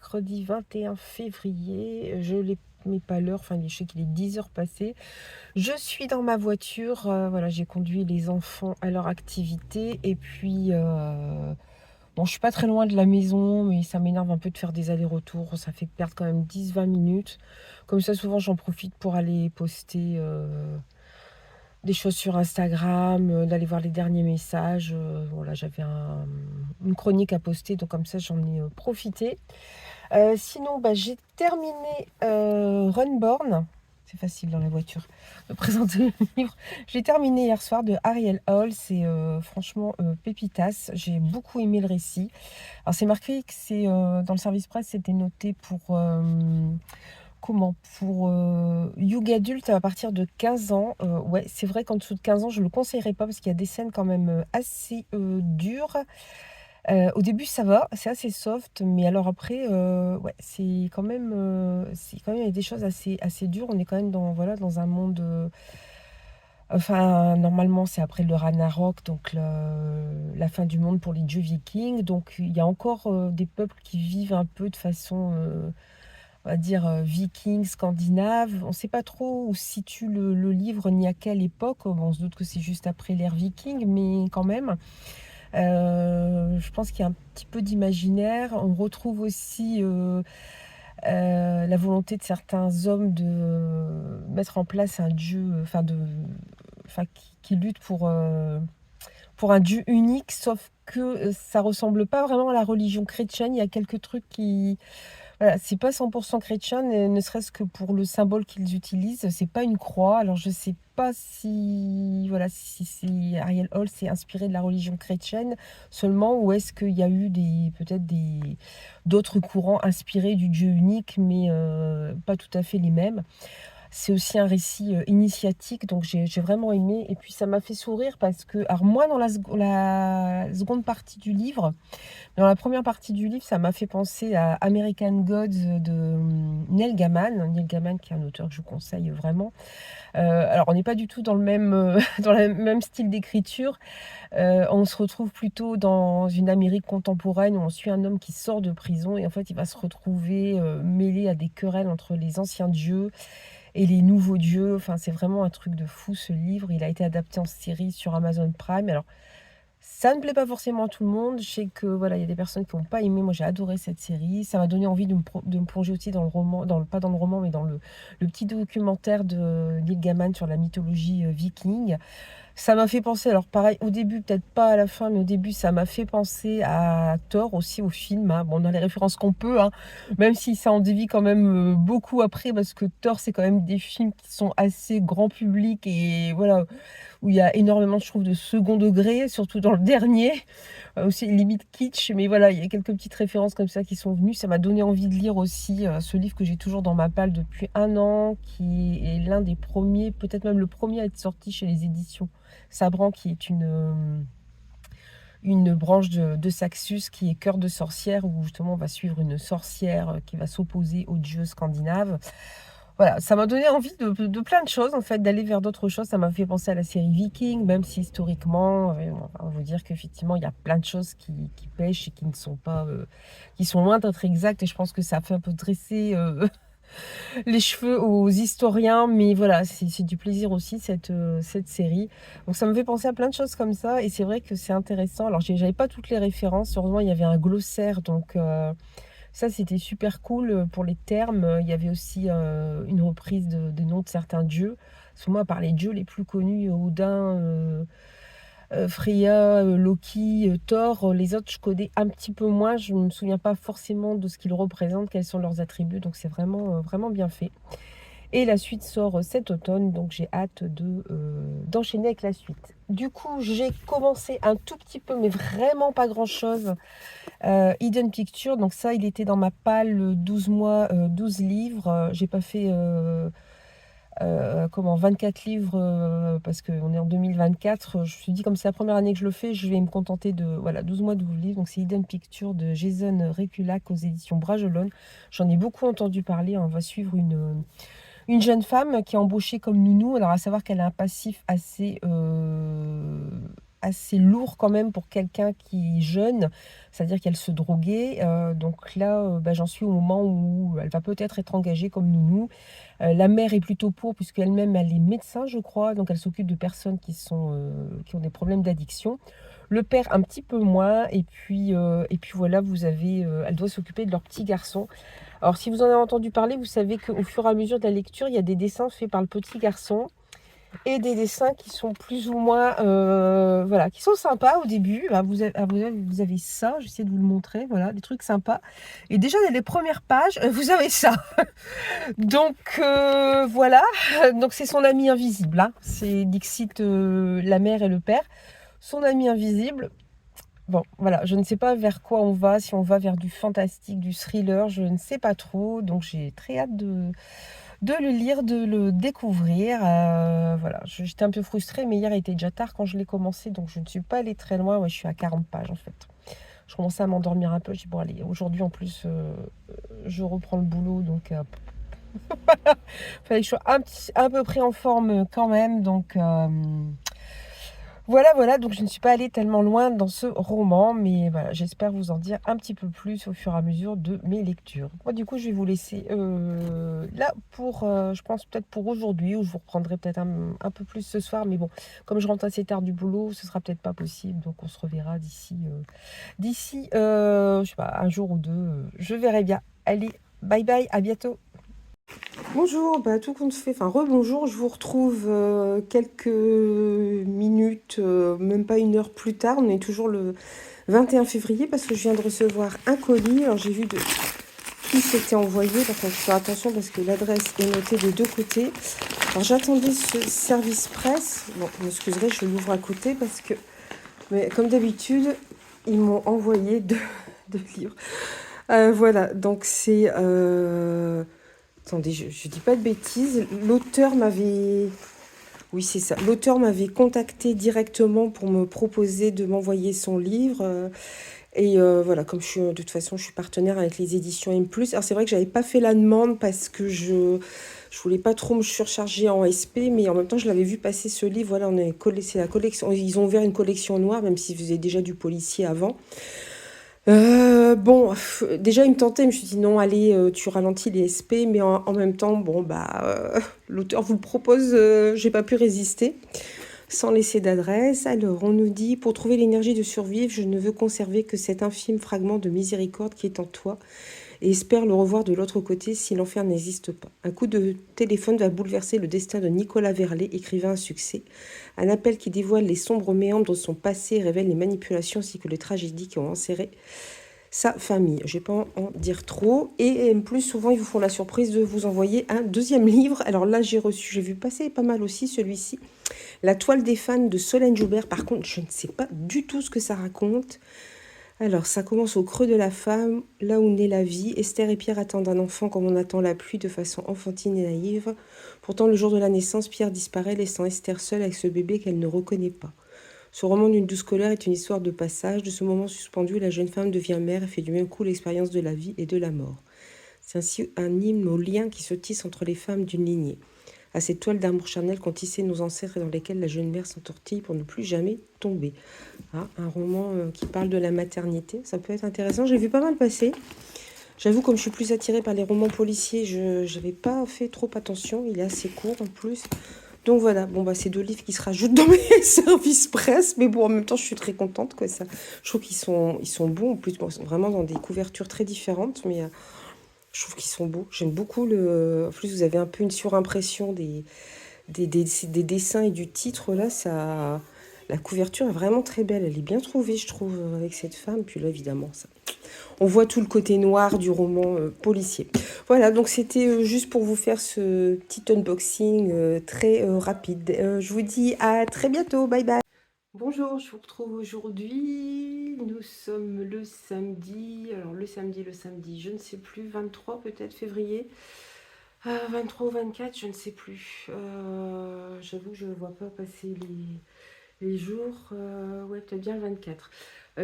mercredi 21 février. Je ne mets pas l'heure, enfin je sais qu'il est 10 heures passées. Je suis dans ma voiture, voilà, j'ai conduit les enfants à leur activité et puis bon, je suis pas très loin de la maison, mais ça m'énerve un peu de faire des allers-retours. Ça fait perdre quand même 10-20 minutes. Comme ça, souvent, j'en profite pour aller poster des choses sur Instagram, d'aller voir les derniers messages. Voilà, j'avais une chronique à poster, donc comme ça, j'en ai profité. Sinon, bah, j'ai terminé Runborn. C'est facile dans la voiture de présenter le livre. J'ai terminé hier soir de Ariel Hall. C'est franchement pépitas. J'ai beaucoup aimé le récit. Alors c'est marqué que c'est dans le service presse, c'était noté pour pour young adulte à partir de 15 ans. Ouais, c'est vrai qu'en dessous de 15 ans, je ne le conseillerais pas parce qu'il y a des scènes quand même assez dures. Au début, ça va, c'est assez soft, mais alors après, ouais, c'est quand même il y a des choses assez dures. On est quand même dans, voilà, dans un monde, enfin, normalement, c'est après le Ragnarok, donc la fin du monde pour les dieux vikings. Donc il y a encore, des peuples qui vivent un peu de façon, on va dire, viking, scandinave. On ne sait pas trop où se situe le livre ni à quelle époque. Bon, on se doute que c'est juste après l'ère viking, mais quand même. Je pense qu'il y a un petit peu d'imaginaire. On retrouve aussi la volonté de certains hommes de mettre en place un dieu, enfin qui lutte pour un dieu unique, sauf que ça ressemble pas vraiment à la religion chrétienne. Il y a quelques trucs qui, voilà, c'est pas 100% chrétien, ne serait-ce que pour le symbole qu'ils utilisent. C'est pas une croix. Alors je sais pas si, voilà, si Ariel Hall s'est inspiré de la religion chrétienne seulement, ou est-ce qu'il y a eu peut-être d'autres courants inspirés du Dieu unique, mais pas tout à fait les mêmes. C'est aussi un récit initiatique, donc j'ai vraiment aimé. Et puis ça m'a fait sourire parce que, alors moi, dans la seconde partie du livre, dans la première partie du livre, ça m'a fait penser à American Gods de Neil Gaiman. Neil Gaiman, qui est un auteur que je conseille vraiment. Alors, on n'est pas du tout dans le même, dans le même style d'écriture. On se retrouve plutôt dans une Amérique contemporaine où on suit un homme qui sort de prison et en fait, il va se retrouver mêlé à des querelles entre les anciens dieux et les nouveaux dieux. Enfin, c'est vraiment un truc de fou, ce livre. Il a été adapté en série sur Amazon Prime. Alors, ça ne plaît pas forcément à tout le monde. Je sais que voilà, il y a des personnes qui n'ont pas aimé. Moi, j'ai adoré cette série. Ça m'a donné envie de me plonger aussi dans le roman, pas dans le roman, mais dans le petit documentaire de Neil Gaiman sur la mythologie viking. Ça m'a fait penser, alors pareil, au début, peut-être pas à la fin, mais au début, ça m'a fait penser à Thor aussi, au film, hein. Bon, on a les références qu'on peut, hein, même si ça en dévie quand même beaucoup après, parce que Thor, c'est quand même des films qui sont assez grand public et voilà, où il y a énormément, je trouve, de second degré, surtout dans le dernier, aussi limite kitsch, mais voilà, il y a quelques petites références comme ça qui sont venues. Ça m'a donné envie de lire aussi ce livre que j'ai toujours dans ma palle depuis 1 an, qui est l'un des premiers, peut-être même le premier à être sorti chez les éditions Sabran, qui est une branche de Saxus qui est Cœur de sorcière, où justement on va suivre une sorcière qui va s'opposer aux dieux scandinaves. Voilà, ça m'a donné envie de plein de choses, en fait, d'aller vers d'autres choses. Ça m'a fait penser à la série Viking, même si historiquement, on va vous dire qu'effectivement, il y a plein de choses qui pêchent et qui ne sont pas, qui sont loin d'être exactes. Et je pense que ça a fait un peu dresser les cheveux aux historiens, mais voilà, c'est du plaisir aussi, cette série. Donc ça me fait penser à plein de choses comme ça, et c'est vrai que c'est intéressant. Alors, j'avais pas toutes les références, heureusement, il y avait un glossaire, donc ça, c'était super cool pour les termes. Il y avait aussi une reprise des noms de certains dieux. Parce que moi, par les dieux les plus connus, Odin, Freya, Loki, Thor, les autres, je connais un petit peu moins. Je ne me souviens pas forcément de ce qu'ils représentent, quels sont leurs attributs. Donc, c'est vraiment, vraiment bien fait. Et la suite sort cet automne, donc j'ai hâte d'enchaîner avec la suite. Du coup, j'ai commencé un tout petit peu, mais vraiment pas grand-chose, Hidden Picture. Donc ça, il était dans ma palle 12 mois, 12 livres. J'ai pas fait 24 livres parce qu'on est en 2024. Je me suis dit, comme c'est la première année que je le fais, je vais me contenter de, voilà, 12 mois, 12 livres. Donc c'est Hidden Picture de Jason Reculach aux éditions Bragelonne. J'en ai beaucoup entendu parler. On va suivre une jeune femme qui est embauchée comme nounou. Alors, à savoir qu'elle a un passif assez assez lourd quand même pour quelqu'un qui est jeune, c'est-à-dire qu'elle se droguait. Donc là, bah, j'en suis au moment où elle va peut-être être engagée comme nounou. La mère est plutôt pour, puisqu'elle-même, elle est médecin, je crois, donc elle s'occupe de personnes qui ont des problèmes d'addiction. Le père, un petit peu moins, et puis voilà, elle doit s'occuper de leur petit garçon. Alors, si vous en avez entendu parler, vous savez qu'au fur et à mesure de la lecture, il y a des dessins faits par le petit garçon et des dessins qui sont plus ou moins, voilà, qui sont sympas au début. Bah, vous avez ça, j'essaie de vous le montrer, voilà, des trucs sympas. Et déjà, dans les premières pages, vous avez ça. Donc, voilà, donc c'est son ami invisible, hein. C'est Dixit, la mère et le père. Son ami invisible. Bon, voilà, je ne sais pas vers quoi on va, si on va vers du fantastique, du thriller, je ne sais pas trop. Donc j'ai très hâte de le lire, de le découvrir. Voilà, j'étais un peu frustrée, mais hier il était déjà tard quand je l'ai commencé, donc je ne suis pas allée très loin. Ouais, je suis à 40 pages en fait. Je commençais à m'endormir un peu. Je dis bon allez, aujourd'hui en plus, je reprends le boulot, donc fallait que je sois un peu près en forme quand même. Donc voilà, voilà, donc je ne suis pas allée tellement loin dans ce roman, mais voilà, j'espère vous en dire un petit peu plus au fur et à mesure de mes lectures. Moi, du coup, je vais vous laisser là pour, je pense peut-être pour aujourd'hui, ou je vous reprendrai peut-être un peu plus ce soir, mais bon, comme je rentre assez tard du boulot, ce sera peut-être pas possible, donc on se reverra d'ici, je sais pas, un jour ou deux, je verrai bien. Allez, bye bye, à bientôt. Bonjour, bah, tout compte fait, enfin rebonjour, je vous retrouve quelques minutes, même pas une heure plus tard, on est toujours le 21 février parce que je viens de recevoir un colis, alors j'ai vu de qui c'était envoyé, par contre je fais attention parce que l'adresse est notée des deux côtés. Alors j'attendais ce service presse, bon vous m'excuserez, je l'ouvre à côté parce que, mais comme d'habitude, ils m'ont envoyé deux livres. Voilà, donc c'est... Attendez, je dis pas de bêtises. L'auteur m'avait... Oui, c'est ça. L'auteur m'avait contacté directement pour me proposer de m'envoyer son livre. Voilà, comme de toute façon, je suis partenaire avec les éditions M+. Alors c'est vrai que j'avais pas fait la demande parce que je voulais pas trop me surcharger en SP, mais en même temps, je l'avais vu passer ce livre. Voilà, c'est la collection. Ils ont ouvert une collection noire, même s'ils faisaient déjà du policier avant. Bon, déjà il me tentait, je me suis dit non, allez, tu ralentis les SP, mais en même temps, bon, bah, l'auteur vous le propose, j'ai pas pu résister, sans laisser d'adresse. Alors, on nous dit, pour trouver l'énergie de survivre, je ne veux conserver que cet infime fragment de miséricorde qui est en toi, et espère le revoir de l'autre côté si l'enfer n'existe pas. Un coup de téléphone va bouleverser le destin de Nicolas Verlet, écrivain à succès. Un appel qui dévoile les sombres méandres de son passé et révèle les manipulations ainsi que les tragédies qui ont enserré sa famille. Je ne vais pas en dire trop. Et plus souvent, ils vous font la surprise de vous envoyer un deuxième livre. Alors là, j'ai vu passer pas mal aussi celui-ci. La toile des fans de Solène Joubert. Par contre, je ne sais pas du tout ce que ça raconte. Alors, ça commence au creux de la femme, là où naît la vie. Esther et Pierre attendent un enfant comme on attend la pluie, de façon enfantine et naïve. Pourtant, le jour de la naissance, Pierre disparaît, laissant Esther seule avec ce bébé qu'elle ne reconnaît pas. Ce roman d'une douce colère est une histoire de passage. De ce moment suspendu, la jeune femme devient mère et fait du même coup l'expérience de la vie et de la mort. C'est ainsi un hymne aux liens qui se tissent entre les femmes d'une lignée, à cette toile d'amour charnel qu'ont tissé nos ancêtres et dans lesquelles la jeune mère s'entortille pour ne plus jamais tomber. Ah, un roman qui parle de la maternité, ça peut être intéressant. J'ai vu pas mal passer. J'avoue, comme je suis plus attirée par les romans policiers, je n'avais pas fait trop attention. Il est assez court en plus. Donc voilà, bon bah c'est deux livres qui se rajoutent dans mes services presse, mais bon en même temps je suis très contente quoi ça. Je trouve qu'ils sont beaux en plus, bon, ils sont vraiment dans des couvertures très différentes, mais je trouve qu'ils sont beaux. J'aime beaucoup le. En plus vous avez un peu une surimpression des dessins et du titre là, ça. La couverture est vraiment très belle, elle est bien trouvée je trouve avec cette femme, puis là évidemment ça. On voit tout le côté noir du roman policier. Voilà, donc c'était juste pour vous faire ce petit unboxing très rapide. Je vous dis à très bientôt, bye bye. Bonjour, je vous retrouve aujourd'hui. Nous sommes le samedi. Alors le samedi, je ne sais plus, 23 peut-être février. 23 ou 24, je ne sais plus. J'avoue que je ne vois pas passer Les jours, ouais, peut-être bien le 24.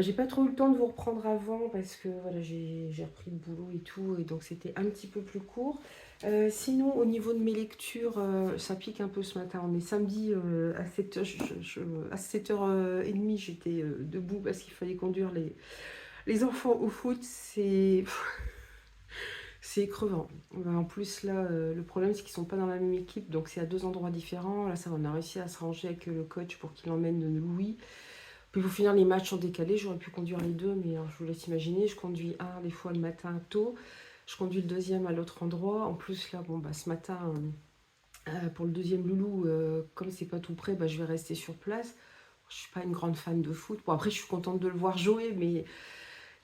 J'ai pas trop eu le temps de vous reprendre avant parce que voilà, j'ai repris le boulot et tout, et donc c'était un petit peu plus court. Sinon, au niveau de mes lectures, ça pique un peu ce matin. On est samedi à 7h, à 7h30, j'étais debout parce qu'il fallait conduire les enfants au foot. C'est crevant. En plus, là, le problème, c'est qu'ils sont pas dans la même équipe, donc c'est à deux endroits différents. Là, ça, on a réussi à se ranger avec le coach pour qu'il emmène Louis. Puis pour finir, les matchs sont décalés. J'aurais pu conduire les deux, mais alors, je vous laisse imaginer. Je conduis un des fois le matin tôt. Je conduis le deuxième à l'autre endroit. En plus, là, bon, bah, ce matin, pour le deuxième loulou, comme c'est pas tout près, bah, je vais rester sur place. Je suis pas une grande fan de foot. Bon, après, je suis contente de le voir jouer, mais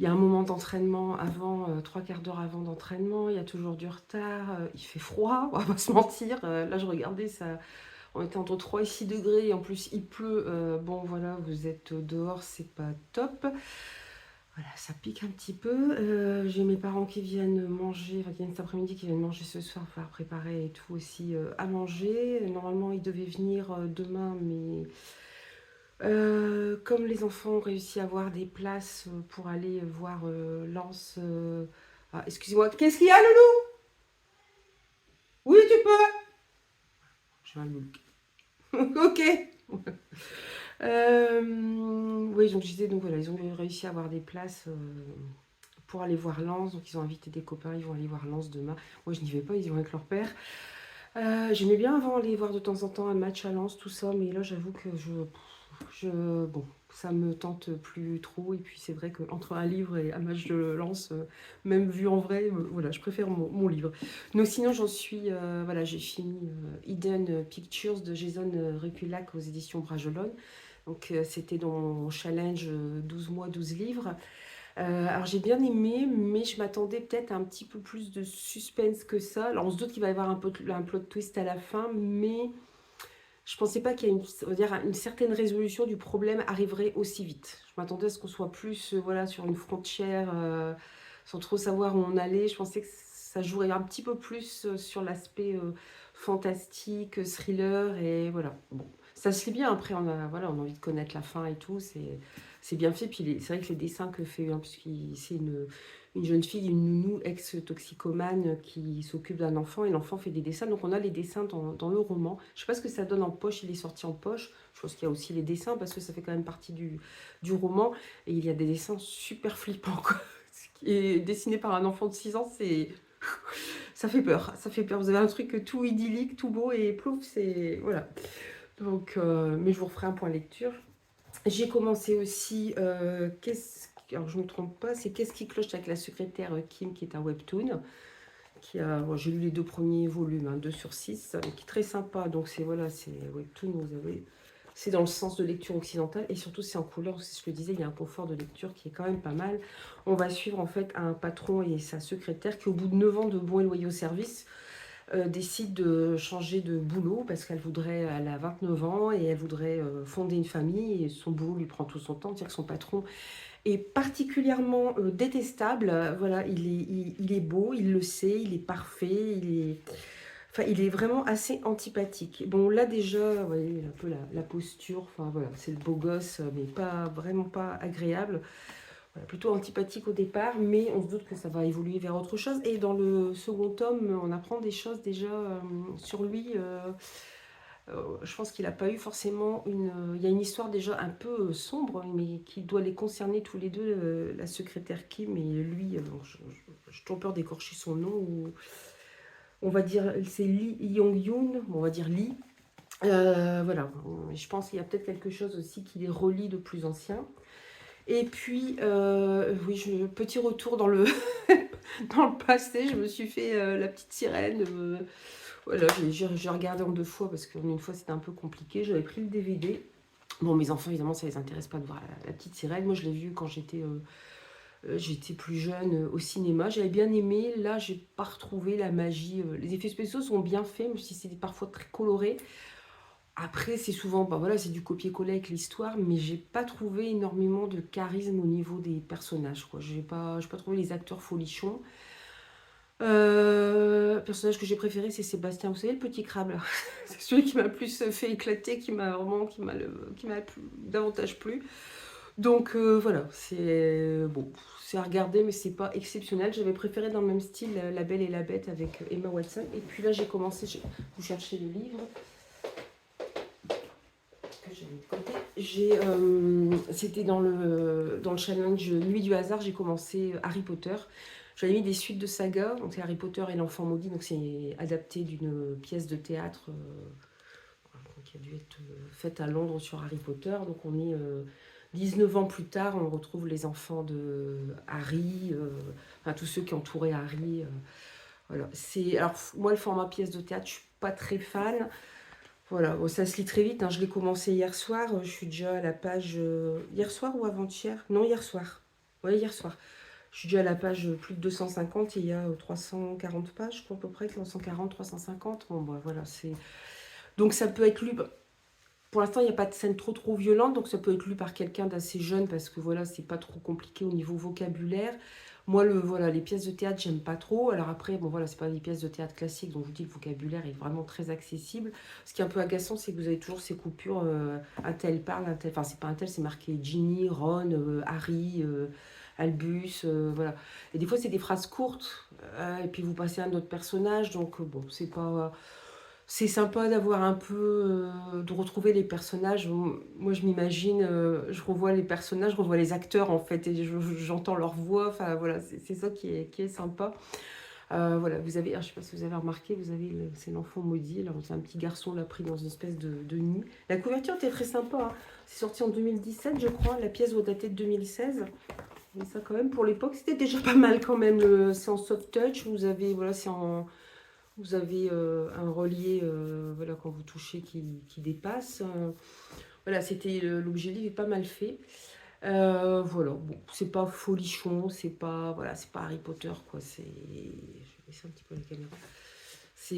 il y a un moment d'entraînement avant, trois quarts d'heure avant d'entraînement. Il y a toujours du retard. Il fait froid, on va pas se mentir. Là, je regardais ça. On était entre 3 et 6 degrés, et en plus il pleut. Bon voilà, vous êtes dehors, c'est pas top. Voilà, ça pique un petit peu. J'ai mes parents qui viennent manger, enfin qui viennent cet après-midi, qui viennent manger ce soir, faire préparer et tout aussi à manger. Normalement, ils devaient venir demain, mais comme les enfants ont réussi à avoir des places pour aller voir Lens. Ah, excusez-moi, qu'est-ce qu'il y a, Loulou? Oui, tu peux. J'ai un look. Ok. Oui, donc je disais, donc voilà, ils ont réussi à avoir des places pour aller voir Lens, donc ils ont invité des copains, ils vont aller voir Lens demain. Moi, je n'y vais pas, ils y vont avec leur père. J'aimais bien avant aller voir de temps en temps un match à Lens, tout ça, mais là, j'avoue que bon, ça me tente plus trop. Et puis, c'est vrai qu'entre un livre et un match de Lens, même vu en vrai, voilà, je préfère mon livre. Donc, sinon, voilà, j'ai fini Hidden Pictures de Jason Reculach aux éditions Bragelonne. Donc, c'était dans mon challenge 12 mois, 12 livres. Alors j'ai bien aimé, mais je m'attendais peut-être à un petit peu plus de suspense que ça. Alors on se doute qu'il va y avoir un plot twist à la fin, mais je pensais pas qu'il y a on va dire, une certaine résolution du problème arriverait aussi vite. Je m'attendais à ce qu'on soit plus voilà, sur une frontière, sans trop savoir où on allait. Je pensais que ça jouerait un petit peu plus sur l'aspect fantastique, thriller, et voilà. Bon, ça se lit bien. Après, voilà, on a envie de connaître la fin et tout. C'est bien fait. Puis c'est vrai que les dessins que fait, puisque c'est une jeune fille, une nounou ex-toxicomane qui s'occupe d'un enfant, et l'enfant fait des dessins. Donc on a les dessins dans le roman. Je ne sais pas ce que ça donne en poche, il est sorti en poche. Je pense qu'il y a aussi les dessins parce que ça fait quand même partie du roman. Et il y a des dessins super flippants, quoi. Ce qui est dessiné par un enfant de 6 ans, ça fait peur. Ça fait peur. Vous avez un truc tout idyllique, tout beau, et plouf, c'est... Voilà. Donc, mais je vous referai un point lecture. J'ai commencé aussi, alors je ne me trompe pas, c'est Qu'est-ce qui cloche avec la secrétaire Kim, qui est un webtoon. Bon, j'ai lu les deux premiers volumes, hein, 2 sur 6, qui est très sympa. Donc c'est voilà, c'est webtoon, c'est dans le sens de lecture occidentale, et surtout c'est en couleur, c'est ce que je disais, il y a un confort de lecture qui est quand même pas mal. On va suivre en fait un patron et sa secrétaire qui, au bout de 9 ans de bons et loyaux services, décide de changer de boulot parce elle a 29 ans et elle voudrait fonder une famille, et son boulot lui prend tout son temps. C'est-à-dire que son patron est particulièrement détestable. Voilà, il est beau, il le sait, il est parfait, enfin, il est vraiment assez antipathique. Bon, là déjà, vous voyez un peu la posture, enfin voilà, c'est le beau gosse, mais vraiment pas agréable. Voilà, plutôt antipathique au départ, mais on se doute que ça va évoluer vers autre chose. Et dans le second tome, on apprend des choses déjà sur lui. Je pense qu'il n'a pas eu forcément il y a une histoire déjà un peu sombre, mais qui doit les concerner tous les deux, la secrétaire Kim et lui. J'ai toujours peur d'écorcher son nom. On va dire, c'est Lee Yong-yoon, on va dire Lee. Voilà, je pense qu'il y a peut-être quelque chose aussi qui les relie de plus anciens. Et puis, oui, petit retour dans le, dans le passé, je me suis fait la petite sirène. Voilà, j'ai regardé en 2 fois parce qu'en une fois c'était un peu compliqué. J'avais pris le DVD. Bon, mes enfants, évidemment, ça les intéresse pas de voir la petite sirène. Moi, je l'ai vue quand j'étais plus jeune au cinéma. J'avais bien aimé. Là, j'ai pas retrouvé la magie. Les effets spéciaux sont bien faits, même si c'est parfois très coloré. Après, c'est souvent, bah voilà, c'est du copier-coller avec l'histoire, mais j'ai pas trouvé énormément de charisme au niveau des personnages, quoi. J'ai pas trouvé les acteurs folichons. Le personnage que j'ai préféré, c'est Sébastien. Vous savez, le petit crabe, là. C'est celui qui m'a plus fait éclater, qui m'a davantage plu. Donc voilà, c'est bon, c'est à regarder, mais c'est pas exceptionnel. J'avais préféré dans le même style La Belle et la Bête avec Emma Watson. Et puis là, j'ai commencé, vous cherchez le livre que j'ai mis de côté. C'était dans le challenge Nuit du hasard, j'ai commencé Harry Potter. J'avais mis des suites de sagas, donc c'est Harry Potter et l'enfant maudit, donc c'est adapté d'une pièce de théâtre qui a dû être faite à Londres sur Harry Potter. Donc on est 19 ans plus tard, on retrouve les enfants de Harry, enfin tous ceux qui entouraient Harry. Voilà. Alors moi le format pièce de théâtre, je suis pas très fan. Voilà, bon, ça se lit très vite, hein. Je l'ai commencé hier soir, je suis déjà à la page... hier soir ou avant-hier? Non, hier soir. Oui, hier soir. Je suis déjà à la page plus de 250 et il y a 340 pages, je crois à peu près, 340, 350. Bon, bah, voilà, c'est... Donc ça peut être lu... Pour l'instant, il n'y a pas de scène trop violente, donc ça peut être lu par quelqu'un d'assez jeune parce que voilà, c'est pas trop compliqué au niveau vocabulaire. Moi, voilà, les pièces de théâtre, j'aime pas trop. Alors après, bon voilà, c'est pas des pièces de théâtre classiques, donc je vous dis, le vocabulaire est vraiment très accessible. Ce qui est un peu agaçant, c'est que vous avez toujours ces coupures, un tel parle, un tel... Enfin, c'est pas un tel, c'est marqué Ginny, Ron, Harry, Albus, voilà. Et des fois, c'est des phrases courtes, et puis vous passez à un autre personnage, donc bon, c'est pas... C'est sympa d'avoir un peu, de retrouver les personnages. Moi, je m'imagine, je revois les personnages, je revois les acteurs en fait, et j'entends leur voix. Enfin voilà, c'est ça qui est sympa. Voilà, vous avez, je sais pas si vous avez remarqué, c'est l'enfant maudit. Alors c'est un petit garçon là pris dans une espèce de nid. La couverture était très sympa, hein. C'est sorti en 2017, je crois. La pièce doit dater de 2016. Mais ça quand même, pour l'époque, c'était déjà pas mal quand même. C'est en soft touch. Vous avez, voilà, vous avez un relié, voilà, quand vous touchez qui dépasse. Voilà, l'objet livre est pas mal fait. Voilà, bon, c'est pas folichon, voilà, c'est pas Harry Potter, quoi. Je vais baisser un petit peu la caméra.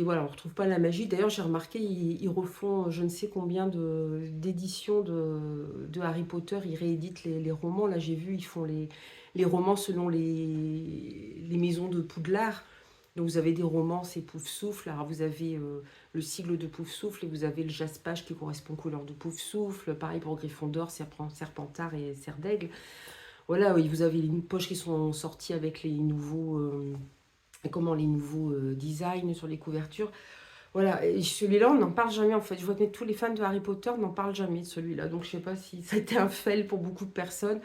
Voilà, on retrouve pas la magie. D'ailleurs, j'ai remarqué, ils refont je ne sais combien d'éditions de Harry Potter. Ils rééditent les romans. Là, j'ai vu, ils font les romans selon les maisons de Poudlard. Donc vous avez des romans, c'est Pouf-Souffle. Alors vous avez le sigle de Pouf-Souffle et vous avez le jaspage qui correspond aux couleurs de Pouf-Souffle. Pareil pour Gryffondor, Serpentard et Serdaigle. Voilà, oui, vous avez les poches qui sont sorties avec les nouveaux designs sur les couvertures. Voilà, et celui-là, on n'en parle jamais en fait. Je vois que tous les fans de Harry Potter n'en parlent jamais de celui-là. Donc je sais pas si ça a été un fail pour beaucoup de personnes.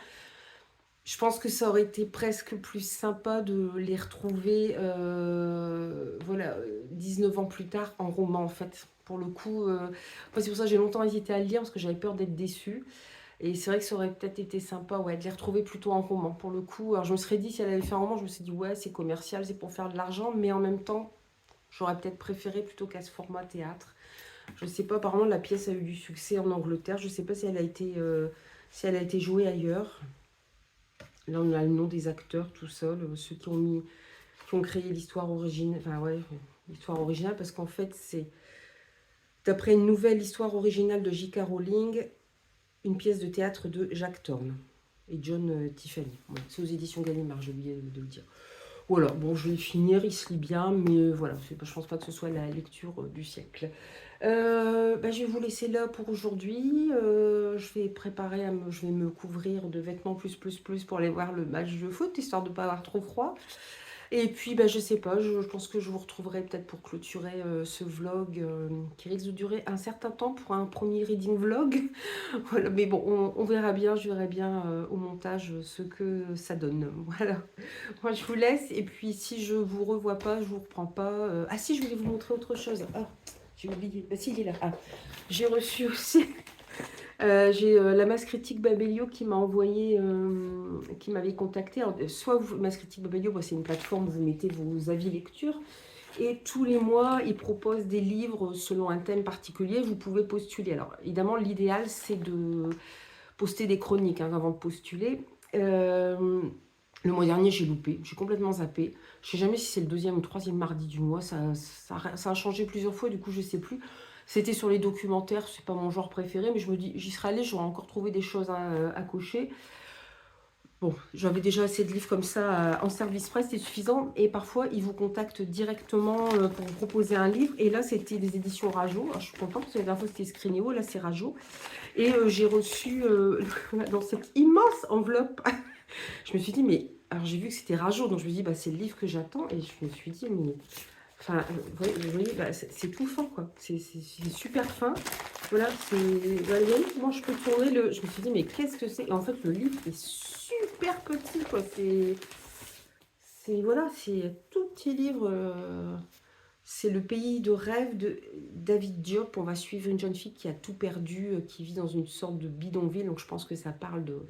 Je pense que ça aurait été presque plus sympa de les retrouver, voilà, 19 ans plus tard en roman en fait. Pour le coup, c'est pour ça que j'ai longtemps hésité à le lire parce que j'avais peur d'être déçue. Et c'est vrai que ça aurait peut-être été sympa, ouais, de les retrouver plutôt en roman. Pour le coup, alors je me serais dit, si elle avait fait un roman, je me suis dit, ouais, c'est commercial, c'est pour faire de l'argent, mais en même temps, j'aurais peut-être préféré plutôt qu'à ce format théâtre. Je sais pas, apparemment, la pièce a eu du succès en Angleterre. Je sais pas si elle a été jouée ailleurs. Là, on a le nom des acteurs, tout seul, ceux qui ont créé l'histoire originale. Enfin, ouais, l'histoire originale, parce qu'en fait, c'est d'après une nouvelle histoire originale de J.K. Rowling, une pièce de théâtre de Jacques Thorne et John Tiffany. Voilà, c'est aux éditions Gallimard, j'ai oublié de le dire. Voilà, bon, je vais finir, il se lit bien, mais voilà, je pense pas que ce soit la lecture du siècle. Je vais vous laisser là pour aujourd'hui. Je vais je vais me couvrir de vêtements plus pour aller voir le match de foot, histoire de ne pas avoir trop froid. Et puis, je sais pas, je pense que je vous retrouverai peut-être pour clôturer ce vlog qui risque de durer un certain temps pour un premier reading vlog. Voilà, mais bon, on verra bien, je verrai bien au montage ce que ça donne. Voilà, moi je vous laisse. Et puis, si je vous revois pas, je vous reprends pas. Ah si, je voulais vous montrer autre chose. Ah, j'ai oublié. Bah si, il est là. Ah, j'ai reçu aussi... j'ai la masse critique Babelio qui m'a envoyé, qui m'avait contacté. Alors, soit masse critique Babelio, c'est une plateforme où vous mettez vos avis lecture. Et tous les mois, ils proposent des livres selon un thème particulier. Vous pouvez postuler. Alors, évidemment, l'idéal, c'est de poster des chroniques avant de postuler. Le mois dernier, j'ai loupé. J'ai complètement zappé. Je ne sais jamais si c'est le deuxième ou troisième mardi du mois. Ça a changé plusieurs fois. Du coup, je ne sais plus. C'était sur les documentaires, c'est pas mon genre préféré, mais je me dis, j'y serais allée, j'aurais encore trouvé des choses à cocher. Bon, j'avais déjà assez de livres comme ça en service presse, c'est suffisant. Et parfois, ils vous contactent directement pour vous proposer un livre. Et là, c'était des éditions Rajo. Alors, je suis contente parce que la dernière fois, c'était Scrinéo, là, c'est Rajo. Et j'ai reçu dans cette immense enveloppe. Je me suis dit, mais... Alors, j'ai vu que c'était Rajo, donc je me suis dit, bah, c'est le livre que j'attends. Et je me suis dit, mais... Enfin, vous voyez, bah, c'est tout fin, quoi. C'est super fin. Voilà, c'est... Vous voyez comment je peux tourner le... Je me suis dit, mais qu'est-ce que c'est? Et en fait, le livre est super petit, quoi. Voilà, c'est un tout petit livre. C'est Le pays de rêve de David Diop. On va suivre une jeune fille qui a tout perdu, qui vit dans une sorte de bidonville. Donc, je pense que ça parle de,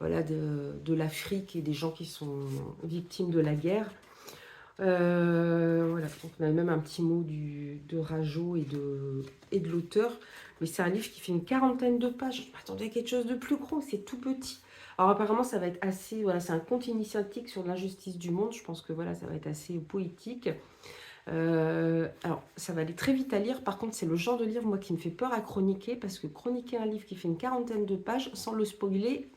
voilà, de l'Afrique et des gens qui sont victimes de la guerre. Voilà, donc on avait même un petit mot de Rajo et de l'auteur. Mais c'est un livre qui fait une quarantaine de pages. Je m'attendais à quelque chose de plus gros, c'est tout petit. Alors apparemment, ça va être assez... Voilà, c'est un conte initiatique sur l'injustice du monde. Je pense que voilà, ça va être assez poétique. Alors, ça va aller très vite à lire. Par contre, c'est le genre de livre, moi, qui me fait peur à chroniquer. Parce que chroniquer un livre qui fait une quarantaine de pages, sans le spoiler...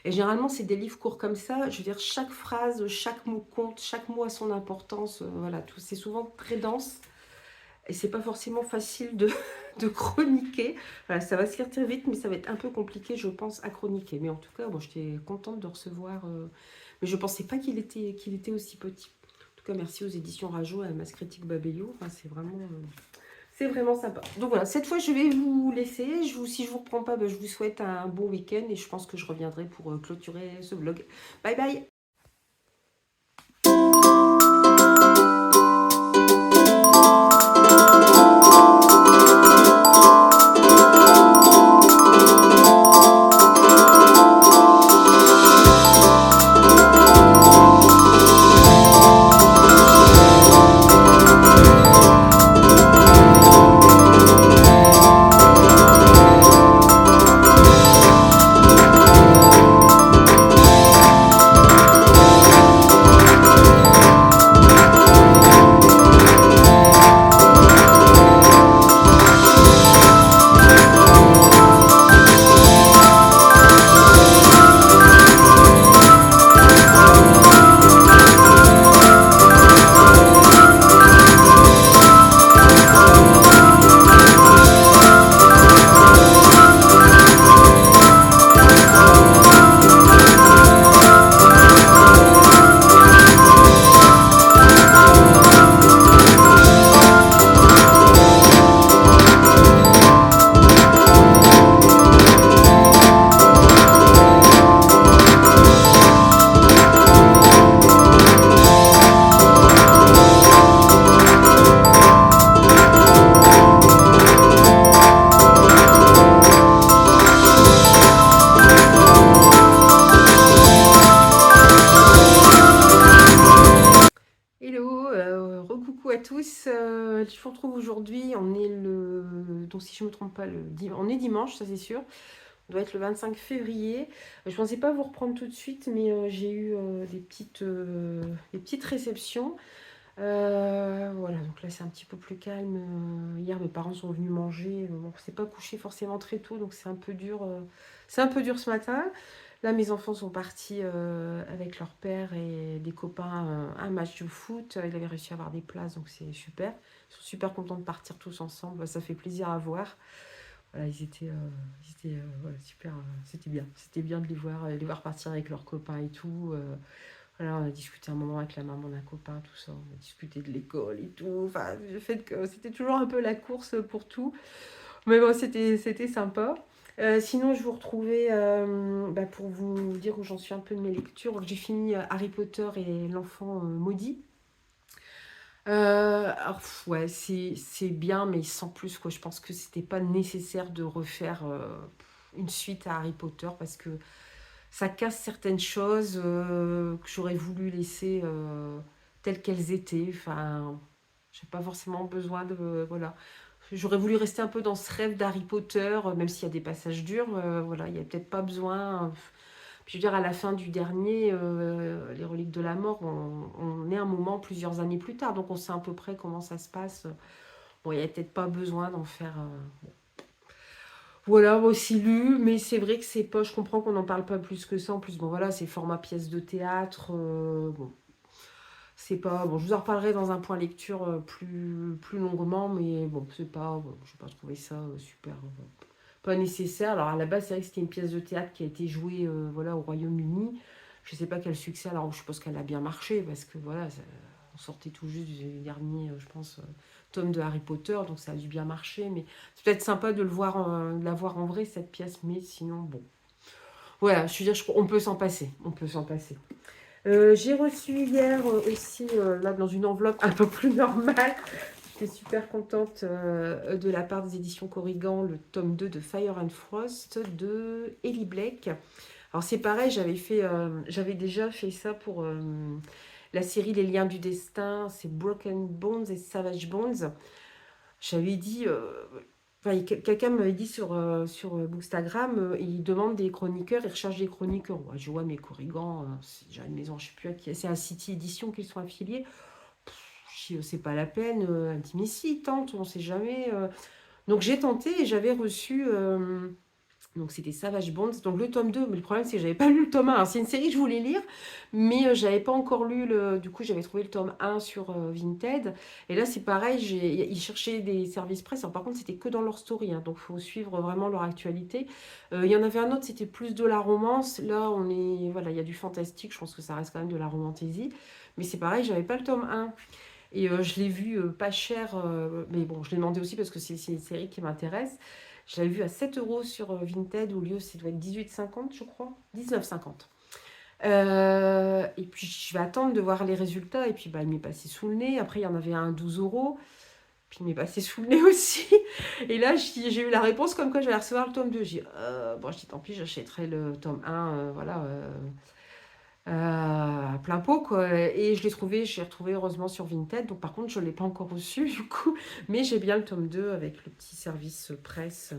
Et généralement, c'est des livres courts comme ça. Je veux dire, chaque phrase, chaque mot compte, chaque mot a son importance. Voilà, tout. C'est souvent très dense. Et c'est pas forcément facile de chroniquer. Voilà, ça va se lire très vite, mais ça va être un peu compliqué, je pense, à chroniquer. Mais en tout cas, bon, j'étais contente de recevoir. Mais je pensais pas qu'il était aussi petit. En tout cas, merci aux éditions Rajo et à Mass Critique Babelio. Enfin, c'est vraiment sympa. Donc voilà, cette fois, je vais vous laisser. Si je ne vous reprends pas, ben, je vous souhaite un bon week-end et je pense que je reviendrai pour clôturer ce vlog. Bye bye! Hello, recoucou à tous. Je vous retrouve aujourd'hui. On est donc si je ne me trompe pas, on est dimanche, ça c'est sûr. On doit être le 25 février. Je ne pensais pas vous reprendre tout de suite, mais j'ai eu des petites réceptions. Voilà, donc là c'est un petit peu plus calme. Hier, mes parents sont venus manger. Bon, on s'est pas couché forcément très tôt, donc c'est un peu dur. C'est un peu dur ce matin. Là, mes enfants sont partis avec leur père et des copains un match de foot. Ils avaient réussi à avoir des places, donc c'est super. Ils sont super contents de partir tous ensemble. Ça fait plaisir à voir. Voilà, voilà, super. C'était bien. C'était bien de les voir partir avec leurs copains et tout. Voilà, on a discuté un moment avec la maman d'un copain, tout ça. On a discuté de l'école et tout. Enfin, le fait que c'était toujours un peu la course pour tout. Mais bon, c'était sympa. Sinon, je vous retrouvais bah, pour vous dire où j'en suis un peu de mes lectures. J'ai fini Harry Potter et l'enfant maudit. Alors, ouais, c'est bien, mais sans plus, quoi. Je pense que c'était pas nécessaire de refaire une suite à Harry Potter parce que ça casse certaines choses que j'aurais voulu laisser telles qu'elles étaient. Enfin, j'ai pas forcément besoin de... voilà. J'aurais voulu rester un peu dans ce rêve d'Harry Potter, même s'il y a des passages durs. Voilà, il n'y a peut-être pas besoin... Puis je veux dire, à la fin du dernier, Les Reliques de la Mort, on est un moment plusieurs années plus tard, donc on sait à peu près comment ça se passe. Bon, il n'y a peut-être pas besoin d'en faire... Voilà, moi aussi lu, mais c'est vrai que c'est pas, je comprends qu'on n'en parle pas plus que ça. En plus, bon voilà, c'est format pièce de théâtre. Bon, c'est pas. Bon, je vous en reparlerai dans un point lecture plus longuement, mais bon, c'est pas. Bon, je n'ai pas trouvé ça super. Pas nécessaire. Alors à la base, c'est vrai que c'était une pièce de théâtre qui a été jouée voilà, au Royaume-Uni. Je sais pas quel succès. Alors je suppose qu'elle a bien marché parce que voilà, on sortait tout juste du dernier, je pense, tome de Harry Potter, donc ça a dû bien marcher. Mais c'est peut-être sympa de le voir, de la voir en vrai cette pièce, mais sinon bon. Voilà, je veux dire, on peut s'en passer. On peut s'en passer. J'ai reçu hier aussi, là, dans une enveloppe un peu plus normale. J'étais super contente de la part des éditions Corrigan, le tome 2 de Fire and Frost de Ellie Blake. Alors c'est pareil, j'avais déjà fait ça pour la série Les Liens du Destin, c'est Broken Bones et Savage Bones. J'avais dit, enfin, quelqu'un m'avait dit sur Bookstagram, il demande des chroniqueurs, il recherche des chroniqueurs. Ouais, je vois mes Corrigans, c'est déjà une maison, je ne sais plus à qui, c'est à City Édition qu'ils sont affiliés. C'est pas la peine. Elle me dit, mais si, tente, on ne sait jamais. Donc j'ai tenté et j'avais reçu. Donc c'était Savage Bonds, donc le tome 2, mais le problème c'est que j'avais pas lu le tome 1. Alors, c'est une série que je voulais lire, mais j'avais pas encore lu le. Du coup, j'avais trouvé le tome 1 sur Vinted. Et là, c'est pareil, ils cherchaient des services presse. Alors, par contre, c'était que dans leur story, hein, donc il faut suivre vraiment leur actualité. Il y en avait un autre, c'était plus de la romance. Là, on est. Voilà, il y a du fantastique, je pense que ça reste quand même de la romantaisie. Mais c'est pareil, j'avais pas le tome 1. Et je l'ai vu pas cher, mais bon, je l'ai demandé aussi parce que c'est une série qui m'intéresse. Je l'avais vu à 7 euros sur Vinted, au lieu, ça doit être 18,50 je crois. 19,50. Et puis je vais attendre de voir les résultats. Et puis bah, il m'est passé sous le nez. Après, il y en avait un à 12 euros. Puis il m'est passé sous le nez aussi. Et là, j'ai eu la réponse comme quoi j'allais recevoir le tome 2. Bon, je dis tant pis, j'achèterai le tome 1. Voilà. À plein pot quoi, et j'ai retrouvé heureusement sur Vinted, donc par contre je ne l'ai pas encore reçu du coup, mais j'ai bien le tome 2 avec le petit service presse,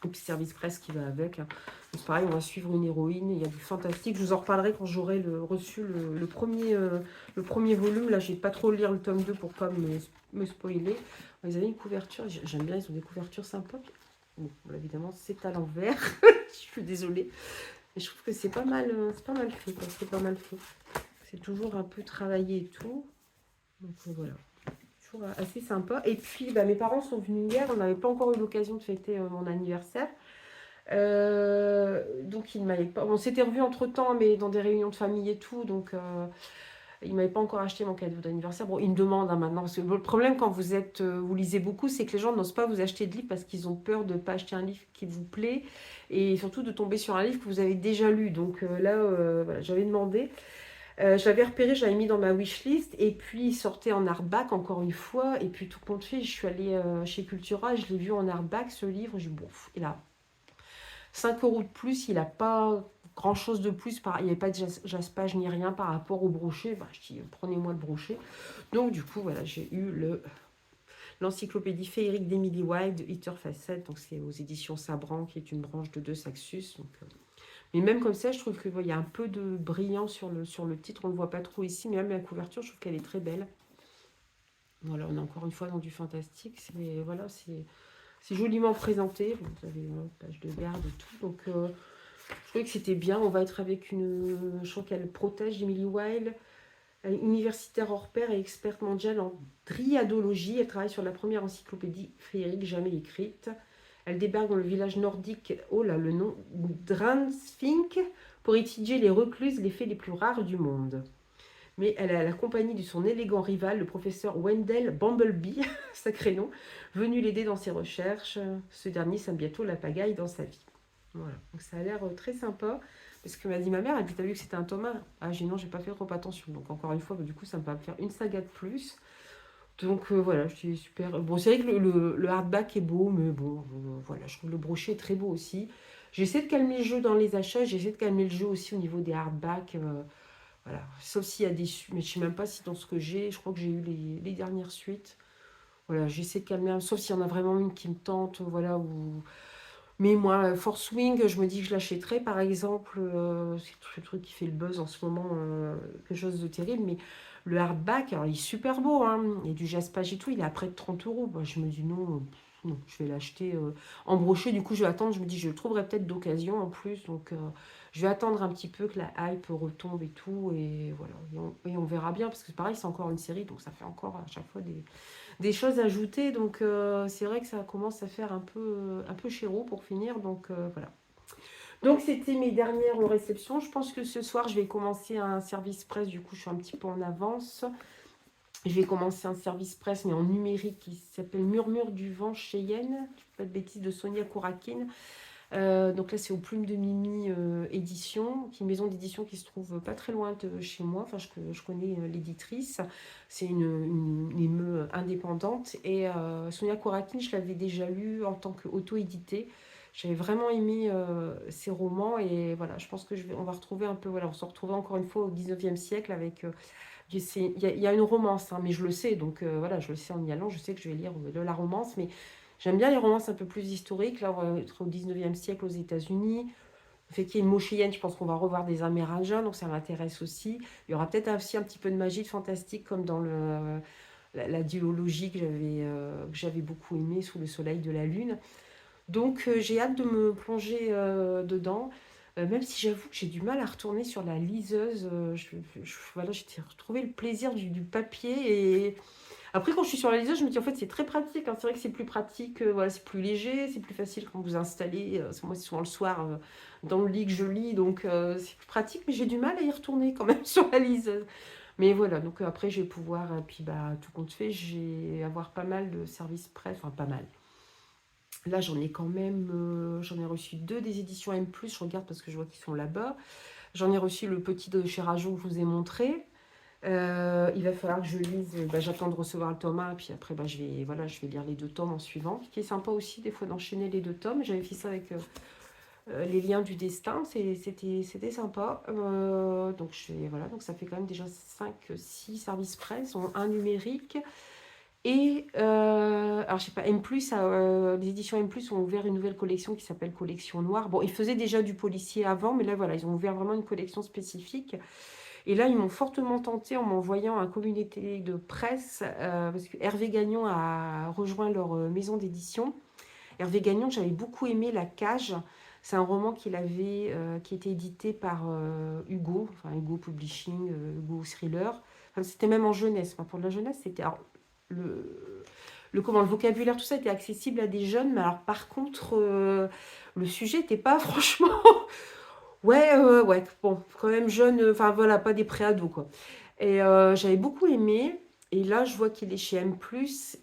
le petit service presse qui va avec, hein. Donc pareil, on va suivre une héroïne, il y a du fantastique, je vous en reparlerai quand j'aurai reçu le premier volume. Là j'ai pas trop lire le tome 2 pour pas me spoiler. Ils avaient une couverture, j'aime bien, ils ont des couvertures sympas. Bon, évidemment c'est à l'envers, je suis désolée. Et je trouve que c'est pas mal fait, quoi. C'est pas mal fait. C'est toujours un peu travaillé et tout. Donc voilà, toujours assez sympa. Et puis, bah, mes parents sont venus hier. On n'avait pas encore eu l'occasion de fêter mon anniversaire. Donc, ils ne m'avaient pas. On s'était revus entre temps, mais dans des réunions de famille et tout. Donc, ils ne m'avaient pas encore acheté mon cadeau d'anniversaire. Bon, ils me demandent hein, maintenant. Parce que le problème, quand vous lisez beaucoup, c'est que les gens n'osent pas vous acheter de livres parce qu'ils ont peur de ne pas acheter un livre qui vous plaît. Et surtout de tomber sur un livre que vous avez déjà lu. Donc là, voilà, j'avais demandé. Je l'avais repéré, je l'avais mis dans ma wishlist. Et puis, il sortait en hardback encore une fois. Et puis, tout compte fait, je suis allée chez Cultura. Je l'ai vu en hardback, ce livre. J'ai dit, bon, il a 5 euros de plus. Il n'a pas grand-chose de plus. Il n'y avait pas de jaspage ni rien par rapport au brochet. Bah, je dis, prenez-moi le brochet. Donc, du coup, voilà, j'ai eu l'encyclopédie féerique d'Emily Wilde, Eater Facette. Donc, c'est aux éditions Sabran, qui est une branche de deux Saxus. Donc, mais même comme ça, je trouve qu'il y a un peu de brillant sur le titre. On ne le voit pas trop ici, mais même la couverture, je trouve qu'elle est très belle. Voilà, on est encore une fois dans du fantastique. Voilà, c'est joliment présenté. Bon, vous avez une page de garde et tout. Donc, je trouvais que c'était bien. On va être avec je crois qu'elle protège Emily Wilde, universitaire hors pair et experte mondiale en dryadologie. Elle travaille sur la première encyclopédie féerique jamais écrite. Elle débarque dans le village nordique, oh là le nom, Dransvink, pour étudier les recluses, les faits les plus rares du monde. Mais elle est à la compagnie de son élégant rival, le professeur Wendell Bumblebee, sacré nom, venu l'aider dans ses recherches. Ce dernier sème bientôt la pagaille dans sa vie. Voilà, donc ça a l'air très sympa. Parce que m'a dit ma mère, elle dit, t'as vu que c'était un tome 1? Ah, non, j'ai pas fait trop attention. Donc encore une fois, bah, du coup, ça me va me faire une saga de plus. Donc voilà, je dis super. Bon, c'est vrai que le hardback est beau, mais bon, voilà, je trouve le brochet est très beau aussi. J'essaie de calmer le jeu dans les achats, j'essaie de calmer le jeu aussi au niveau des hardbacks. Voilà, sauf s'il y a des suites, mais je sais même pas si dans ce que j'ai, je crois que j'ai eu les dernières suites. Voilà, j'essaie de calmer, sauf s'il y en a vraiment une qui me tente, voilà, ou. Mais moi, Force Wing, je me dis que je l'achèterai, par exemple. C'est le truc qui fait le buzz en ce moment, quelque chose de terrible. Mais le hardback, alors, il est super beau, hein. Il y a du jaspage et tout, il est à près de 30 euros. Moi, je me dis non, non, je vais l'acheter en brochet. Du coup, je vais attendre. Je me dis, je le trouverai peut-être d'occasion en plus. Donc, je vais attendre un petit peu que la hype retombe et tout. Et voilà. Et on verra bien. Parce que pareil, c'est encore une série. Donc, ça fait encore à chaque fois des choses ajoutées. Donc, c'est vrai que ça commence à faire un peu chéro pour finir. Donc, voilà. Donc, c'était mes dernières réceptions. Je pense que ce soir, je vais commencer un service presse. Du coup, je suis un petit peu en avance. Je vais commencer un service presse, mais en numérique, qui s'appelle Murmure du vent Cheyenne. Je ne pas de bêtises, de Sonia Kourakine. Donc là, c'est aux Plumes de Mimi édition, qui est une maison d'édition qui se trouve pas très loin de chez moi. Enfin, je connais l'éditrice. C'est une émeu indépendante. Et Sonia Kourakine, je l'avais déjà lu en tant qu'auto-édité. J'avais vraiment aimé ses romans. Et voilà, je pense que on va retrouver un peu, voilà, on se retrouvait encore une fois au 19e siècle avec il y a une romance, hein, mais je le sais, donc voilà, je le sais en y allant, je sais que je vais lire la romance, mais j'aime bien les romances un peu plus historiques, là, on va être au 19e siècle aux États-Unis. Le fait qu'il y ait une Moshéienne, je pense qu'on va revoir des Amérindiens, donc ça m'intéresse aussi. Il y aura peut-être aussi un petit peu de magie, de fantastique, comme dans la duologie que j'avais beaucoup aimée, Sous le soleil de la lune. Donc j'ai hâte de me plonger dedans. Même si j'avoue que j'ai du mal à retourner sur la liseuse, voilà, j'ai retrouvé le plaisir du papier. Et après, quand je suis sur la liseuse, je me dis en fait c'est très pratique, hein. C'est vrai que c'est plus pratique, voilà, c'est plus léger, c'est plus facile quand vous installez. Moi, c'est souvent le soir dans le lit que je lis, donc c'est plus pratique, mais j'ai du mal à y retourner quand même sur la liseuse. Mais voilà, donc après je vais pouvoir, puis bah tout compte fait, j'ai avoir pas mal de services presse, enfin pas mal. Là, j'en ai quand même, j'en ai reçu deux des éditions M+, je regarde parce que je vois qu'ils sont là-bas. J'en ai reçu le petit de chez Rajo que je vous ai montré. Il va falloir que je lise, bah, j'attends de recevoir le tome 1, puis après, bah, voilà, je vais lire les deux tomes en suivant. Ce qui est sympa aussi, des fois, d'enchaîner les deux tomes. J'avais fait ça avec les liens du destin, c'était sympa. Donc, voilà, donc ça fait quand même déjà 5, 6 services presse, dont un numérique. Et, alors je sais pas, M+, les éditions M+, ont ouvert une nouvelle collection qui s'appelle Collection Noire. Bon, ils faisaient déjà du policier avant, mais là, voilà, ils ont ouvert vraiment une collection spécifique. Et là, ils m'ont fortement tenté en m'envoyant un communiqué de presse, parce que Hervé Gagnon a rejoint leur maison d'édition. Hervé Gagnon, j'avais beaucoup aimé La Cage. C'est un roman qui était édité par Hugo, enfin Hugo Publishing, Hugo Thriller. Enfin, c'était même en jeunesse. Enfin, pour de la jeunesse, c'était... Alors, le vocabulaire, tout ça était accessible à des jeunes, mais alors par contre, le sujet n'était pas franchement... Ouais, ouais, bon, quand même jeune, enfin voilà, pas des préados, quoi. Et j'avais beaucoup aimé. Et là, je vois qu'il est chez M+,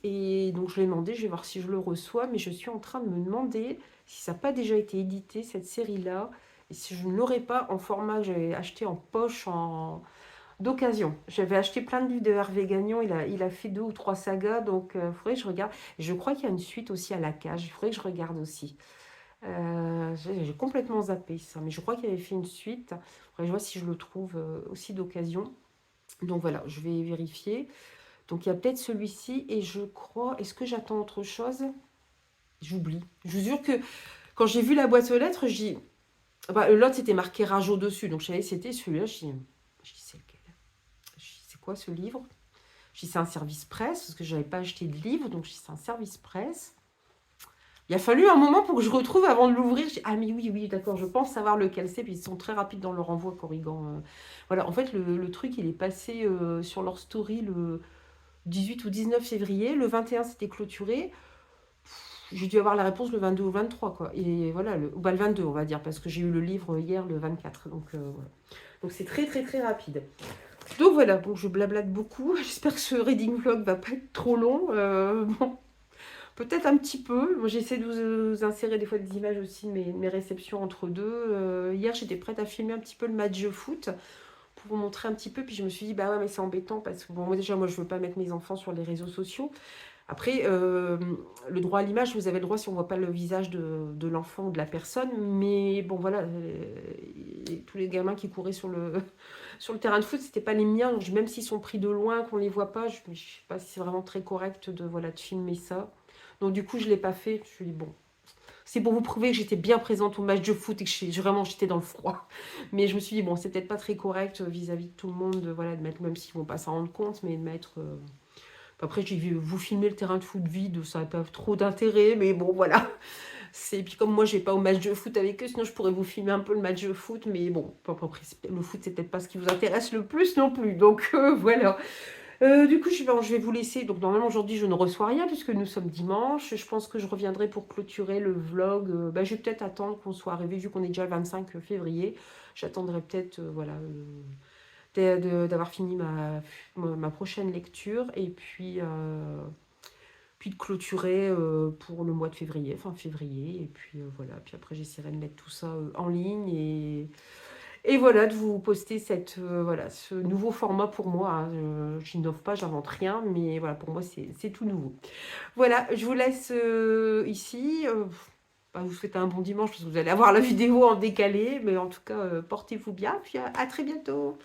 et donc je l'ai demandé, je vais voir si je le reçois, mais je suis en train de me demander si ça n'a pas déjà été édité, cette série-là, et si je ne l'aurais pas en format que j'avais acheté en poche, d'occasion. J'avais acheté plein de livres de Hervé Gagnon, il a fait 2 ou 3 sagas, donc il faudrait que je regarde. Et je crois qu'il y a une suite aussi à La Cage, il faudrait que je regarde aussi. J'ai complètement zappé ça, mais je crois qu'il avait fait une suite. Faudrait que je vois si je le trouve aussi d'occasion. Donc voilà, je vais vérifier. Donc il y a peut-être celui-ci, et je crois... Est-ce que j'attends autre chose? J'oublie. Je vous jure que quand j'ai vu la boîte aux lettres, je dis... Bah, l'autre, c'était marqué Rajo dessus, donc je savais que c'était celui-là. Je dis c'est lequel? Je dis, c'est quoi ce livre? Je dis c'est un service presse, parce que je n'avais pas acheté de livre, donc je dis c'est un service presse. Il a fallu un moment pour que je retrouve avant de l'ouvrir. Je dis, ah mais oui, oui, d'accord, je pense savoir lequel c'est. Puis ils sont très rapides dans leur envoi, Corrigan. Voilà, en fait, le truc, il est passé sur leur story le 18 ou 19 février. Le 21, c'était clôturé. J'ai dû avoir la réponse le 22 ou 23, quoi. Et voilà, le 22, on va dire, parce que j'ai eu le livre hier, le 24. Donc, voilà. Donc, c'est très, très, très rapide. Donc, voilà, donc je blablate beaucoup. J'espère que ce reading vlog va pas être trop long. Bon, peut-être un petit peu. Moi, j'essaie de vous insérer des fois des images aussi de mes réceptions entre deux. Hier, j'étais prête à filmer un petit peu le match de foot pour vous montrer un petit peu. Puis je me suis dit, bah ouais, mais c'est embêtant parce que bon, moi déjà, je veux pas mettre mes enfants sur les réseaux sociaux. Après, le droit à l'image, vous avez le droit si on voit pas le visage de l'enfant ou de la personne. Mais bon, voilà, tous les gamins qui couraient sur le terrain de foot, c'était pas les miens. Donc, même s'ils sont pris de loin, qu'on les voit pas, je sais pas si c'est vraiment très correct de filmer ça. Donc du coup, je ne l'ai pas fait. Je me suis dit, bon, c'est pour vous prouver que j'étais bien présente au match de foot et que vraiment j'étais dans le froid. Mais je me suis dit, bon, c'est peut-être pas très correct vis-à-vis de tout le monde, voilà, de mettre, même s'ils ne vont pas s'en rendre compte, mais de mettre Après, j'ai vu vous filmer le terrain de foot vide, ça n'a pas trop d'intérêt, mais bon, voilà. C'est puis comme moi, je vais pas au match de foot avec eux, sinon je pourrais vous filmer un peu le match de foot, mais bon, après, le foot, c'est peut-être pas ce qui vous intéresse le plus non plus, donc voilà. Du coup, je vais vous laisser. Donc, normalement, aujourd'hui, je ne reçois rien puisque nous sommes dimanche. Je pense que je reviendrai pour clôturer le vlog. Je vais peut-être attendre qu'on soit arrivé, vu qu'on est déjà le 25 février. J'attendrai peut-être, voilà, d'avoir fini ma prochaine lecture et puis de clôturer pour le mois de février, fin février. Et puis voilà. Puis après, j'essaierai de mettre tout ça en ligne et voilà, de vous poster voilà, ce nouveau format pour moi. Hein. Je n'innove pas, j'invente rien, mais voilà, pour moi, c'est tout nouveau. Voilà, je vous laisse ici. Vous souhaitez un bon dimanche parce que vous allez avoir la vidéo en décalé, mais en tout cas, portez-vous bien. Puis à très bientôt.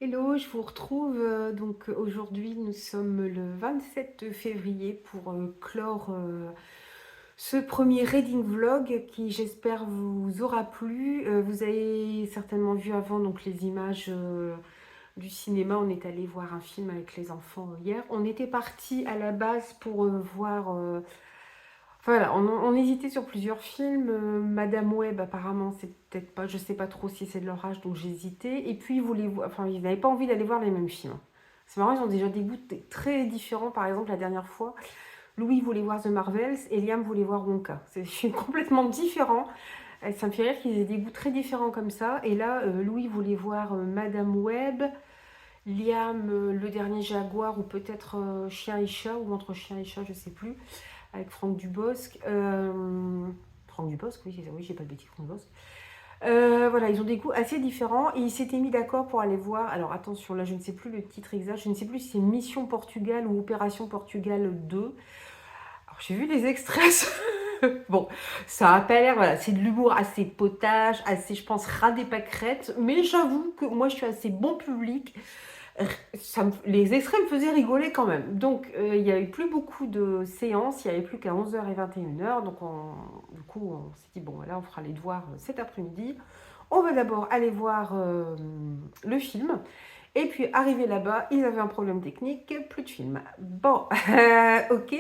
Hello, je vous retrouve donc aujourd'hui, nous sommes le 27 février pour clore ce premier reading vlog qui j'espère vous aura plu. Vous avez certainement vu avant donc les images du cinéma. On est allé voir un film avec les enfants hier. On était parti à la base pour voir... Voilà, on hésitait sur plusieurs films. Madame Web, apparemment, c'est peut-être pas, je sais pas trop si c'est de leur âge, donc j'hésitais. Et puis, ils n'avaient pas envie d'aller voir les mêmes films. C'est marrant, ils ont déjà des goûts très différents. Par exemple, la dernière fois, Louis voulait voir The Marvels et Liam voulait voir Wonka. C'est complètement différent. Ça me fait rire qu'ils aient des goûts très différents comme ça. Et là, Louis voulait voir Madame Web, Liam, Le Dernier Jaguar, ou peut-être Chien et Chat, ou Entre Chien et Chat, je sais plus, avec Franck Dubosc. Franck Dubosc, oui, j'ai pas de bêtises, Franck Dubosc. Voilà, ils ont des goûts assez différents et ils s'étaient mis d'accord pour aller voir. Alors attention, là je ne sais plus le titre exact, je ne sais plus si c'est Mission Portugal ou Opération Portugal 2. Alors j'ai vu les extraits. Bon, ça a pas l'air, voilà, c'est de l'humour assez potage, assez, je pense, ras des pâquerettes, mais j'avoue que moi je suis assez bon public. Les extraits me faisaient rigoler quand même. Donc, il n'y avait plus beaucoup de séances, il n'y avait plus qu'à 11h et 21h. Donc, du coup, on s'est dit, bon, là, on fera les devoirs cet après-midi. On va d'abord aller voir le film. Et puis, arrivé là-bas, ils avaient un problème technique, plus de film. Bon, ok.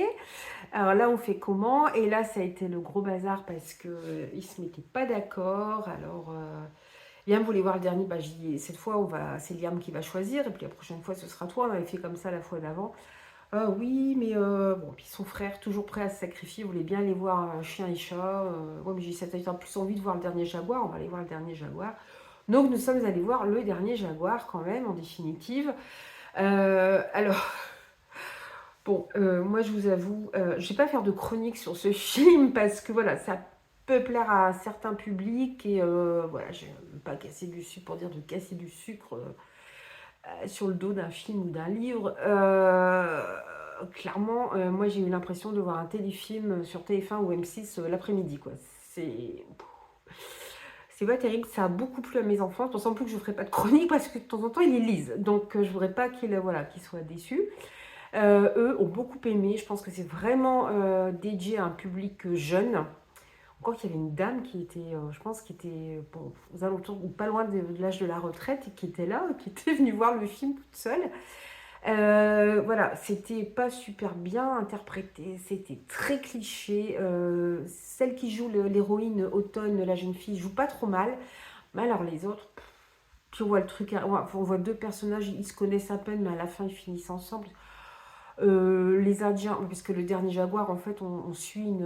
Alors là, on fait comment? Et là, ça a été le gros bazar parce que ils se mettaient pas d'accord. Alors, Liam voulait voir le dernier. Bah, j'ai dit, cette fois, c'est Liam qui va choisir. Et puis la prochaine fois, ce sera toi. On avait fait comme ça la fois d'avant. Ah oui, mais bon, puis son frère, toujours prêt à se sacrifier, voulait bien aller voir chien et chat. Ouais, mais j'ai ça a plus envie de voir le dernier Jaguar, on va aller voir le dernier Jaguar. Donc nous sommes allés voir le dernier Jaguar quand même, en définitive. Alors, bon, moi je vous avoue, je vais pas faire de chronique sur ce film parce que voilà, ça peut plaire à certains publics et voilà, je veux pas casser du sucre pour dire de casser du sucre sur le dos d'un film ou d'un livre. Clairement, moi j'ai eu l'impression de voir un téléfilm sur TF1 ou M6 l'après-midi, quoi. C'est c'est pas terrible, ça a beaucoup plu à mes enfants. C'est pour ça en plus que je ne ferai pas de chronique parce que de temps en temps ils les lisent. Donc je voudrais pas qu'ils voilà, qu'ils soient déçus. Eux ont beaucoup aimé. Je pense que c'est vraiment dédié à un public jeune. Encore qu'il y avait une dame qui était, je pense, qui était bon, aux alentours ou pas loin de l'âge de la retraite et qui était là, qui était venue voir le film toute seule. Voilà, c'était pas super bien interprété, c'était très cliché. Celle qui joue l'héroïne Automne, la jeune fille, joue pas trop mal. Mais alors les autres, puis on voit le truc, on voit deux personnages, ils se connaissent à peine, mais à la fin ils finissent ensemble. Les Indiens, puisque le dernier Jaguar, en fait, on suit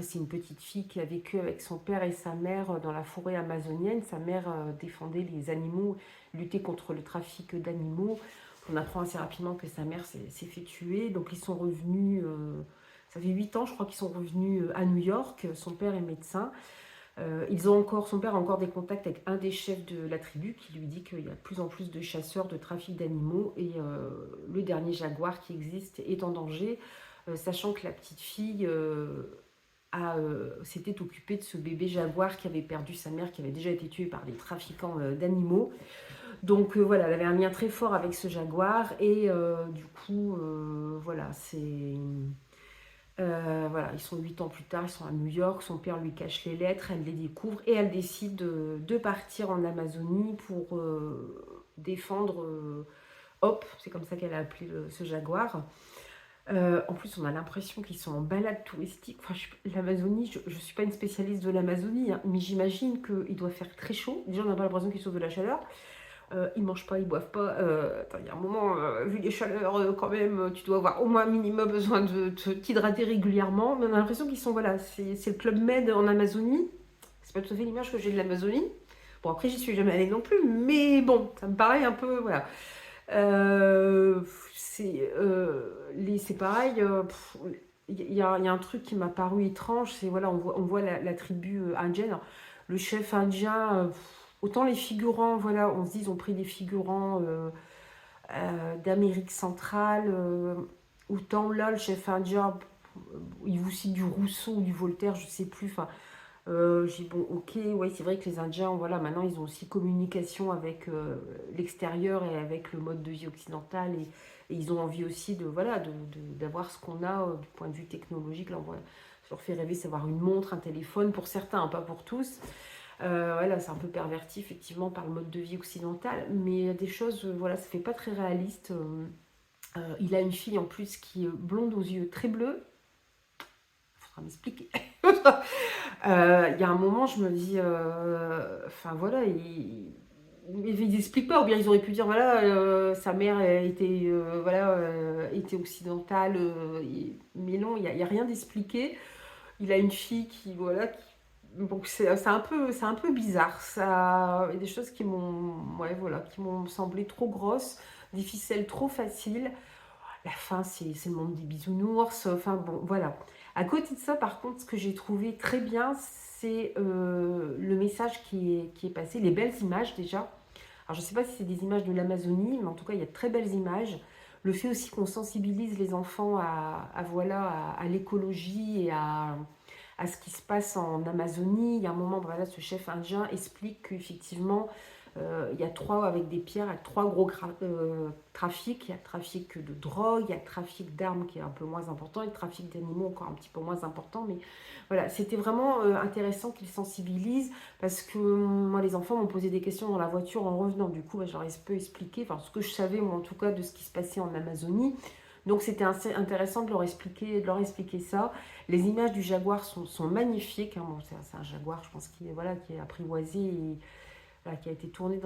c'est une petite fille qui a vécu avec son père et sa mère dans la forêt amazonienne. Sa mère défendait les animaux, luttait contre le trafic d'animaux. On apprend assez rapidement que sa mère s'est fait tuer. Donc ils sont revenus, ça fait 8 ans je crois qu'ils sont revenus à New York. Son père est médecin. Son père a encore des contacts avec un des chefs de la tribu qui lui dit qu'il y a de plus en plus de chasseurs de trafic d'animaux et le dernier jaguar qui existe est en danger, sachant que la petite fille s'était occupée de ce bébé jaguar qui avait perdu sa mère, qui avait déjà été tué par des trafiquants d'animaux. Donc voilà, elle avait un lien très fort avec ce jaguar et du coup, voilà, voilà, ils sont 8 ans plus tard, ils sont à New York, son père lui cache les lettres, elle les découvre et elle décide de partir en Amazonie pour défendre Hop, c'est comme ça qu'elle a appelé ce jaguar. En plus, on a l'impression qu'ils sont en balade touristique. Enfin, l'Amazonie, je ne suis pas une spécialiste de l'Amazonie, hein, mais j'imagine qu'il doit faire très chaud. Déjà, on n'a pas l'impression qu'ils sont de la chaleur. Ils mangent pas, ils boivent pas. Attends, il y a un moment, vu les chaleurs, quand même, tu dois avoir au moins un minimum besoin de t'hydrater régulièrement. Mais on a l'impression qu'ils sont, voilà, c'est le Club Med en Amazonie. C'est pas tout à fait l'image que j'ai de l'Amazonie. Bon, après, j'y suis jamais allée non plus, mais bon, ça me paraît un peu, voilà. Euh, c'est pareil. Il y a un truc qui m'a paru étrange, c'est voilà, on voit la tribu indienne. Le chef indien, autant les figurants, voilà, on se dit, ils ont pris des figurants d'Amérique centrale, autant là, le chef indien, il vous cite du Rousseau ou du Voltaire, je sais plus. Enfin, j'ai bon, ok, ouais, c'est vrai que les Indiens, voilà, maintenant ils ont aussi communication avec l'extérieur et avec le mode de vie occidental et ils ont envie aussi de, voilà, d'avoir ce qu'on a du point de vue technologique. Là, ça leur fait rêver, savoir une montre, un téléphone, pour certains, hein, pas pour tous. Voilà, c'est un peu perverti effectivement par le mode de vie occidental, mais il y a des choses, voilà, ça fait pas très réaliste. Il a une fille en plus qui est blonde aux yeux très bleus. Il faudra m'expliquer. Il y a un moment, je me dis, enfin voilà, ils expliquent pas, ou bien ils auraient pu dire, voilà, sa mère était, voilà, était occidentale, mais non, il y a rien d'expliqué. Il a une fille qui, voilà, donc c'est un peu bizarre. Il y a des choses qui m'ont, ouais, voilà, qui m'ont semblé trop grosses, des ficelles trop faciles. La fin, c'est le monde des bisounours. Enfin bon, voilà. À côté de ça, par contre, ce que j'ai trouvé très bien, c'est le message qui est passé, les belles images déjà. Alors, je ne sais pas si c'est des images de l'Amazonie, mais en tout cas, il y a de très belles images. Le fait aussi qu'on sensibilise les enfants voilà, à l'écologie et à ce qui se passe en Amazonie. Il y a un moment, voilà, ce chef indien explique qu'effectivement, Il y a 3 avec des pierres, il y a 3 gros trafics. Il y a le trafic de drogue, il y a le trafic d'armes qui est un peu moins important, et le trafic d'animaux encore un petit peu moins important. Mais voilà, c'était vraiment intéressant qu'ils sensibilisent, parce que moi, les enfants m'ont posé des questions dans la voiture en revenant. Du coup, je leur ai peu expliqué, enfin, ce que je savais, moi, en tout cas, de ce qui se passait en Amazonie. Donc c'était assez intéressant de leur expliquer ça. Les images du jaguar sont magnifiques, hein. Bon, c'est un jaguar, je pense, qui est apprivoisé et voilà, qui a été tourné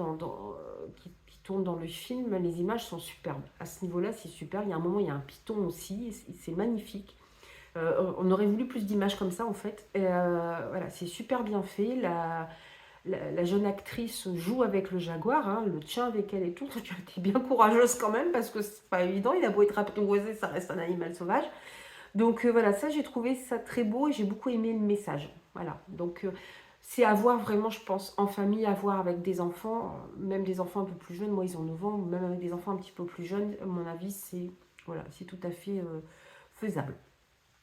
qui tourne dans le film. Les images sont superbes. À ce niveau-là, c'est super. Il y a un moment, il y a un python aussi, c'est magnifique. On aurait voulu plus d'images comme ça, en fait. Et, voilà, c'est super bien fait. La jeune actrice joue avec le jaguar, hein, le tient avec elle et tout. Donc elle était bien courageuse quand même, parce que c'est pas évident. Il a beau être apprivoisé, ça reste un animal sauvage. Donc voilà, ça, j'ai trouvé ça très beau et j'ai beaucoup aimé le message. Voilà, donc c'est à voir vraiment, je pense, en famille, à voir avec des enfants, même des enfants un peu plus jeunes. Moi, ils ont 9 ans, même avec des enfants un petit peu plus jeunes, à mon avis, c'est voilà, c'est tout à fait faisable.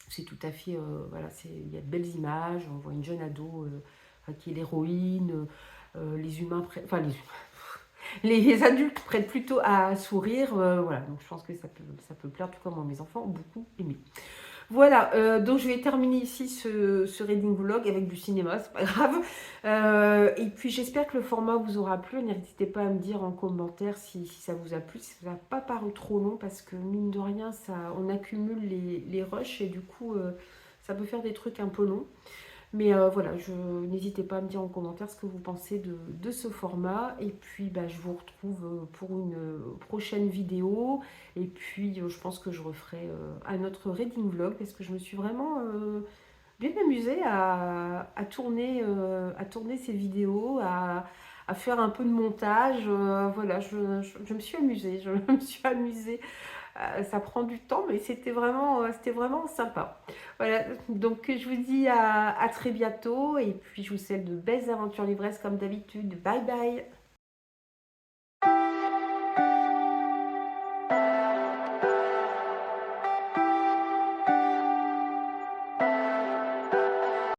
C'est tout à fait, voilà, il y a de belles images. On voit une jeune ado qui est l'héroïne. Les humains, enfin les adultes prêtent plutôt à sourire. Voilà, donc je pense que ça peut plaire, en tout cas moi, mes enfants ont beaucoup aimé. Voilà, donc je vais terminer ici ce reading vlog avec du cinéma, c'est pas grave. Et puis j'espère que le format vous aura plu. N'hésitez pas à me dire en commentaire si ça vous a plu, si ça n'a pas paru trop long, parce que mine de rien, on accumule les rushs et du coup, ça peut faire des trucs un peu longs. Mais voilà, n'hésitez pas à me dire en commentaire ce que vous pensez de ce format. Et puis, bah, je vous retrouve pour une prochaine vidéo. Et puis, je pense que je referai un autre reading vlog, parce que je me suis vraiment bien amusée à tourner ces vidéos, à faire un peu de montage. Voilà, je me suis amusée. Je me suis amusée. Ça prend du temps, mais c'était vraiment sympa. Voilà, donc je vous dis à très bientôt, et puis je vous souhaite de belles aventures livresques comme d'habitude. Bye bye!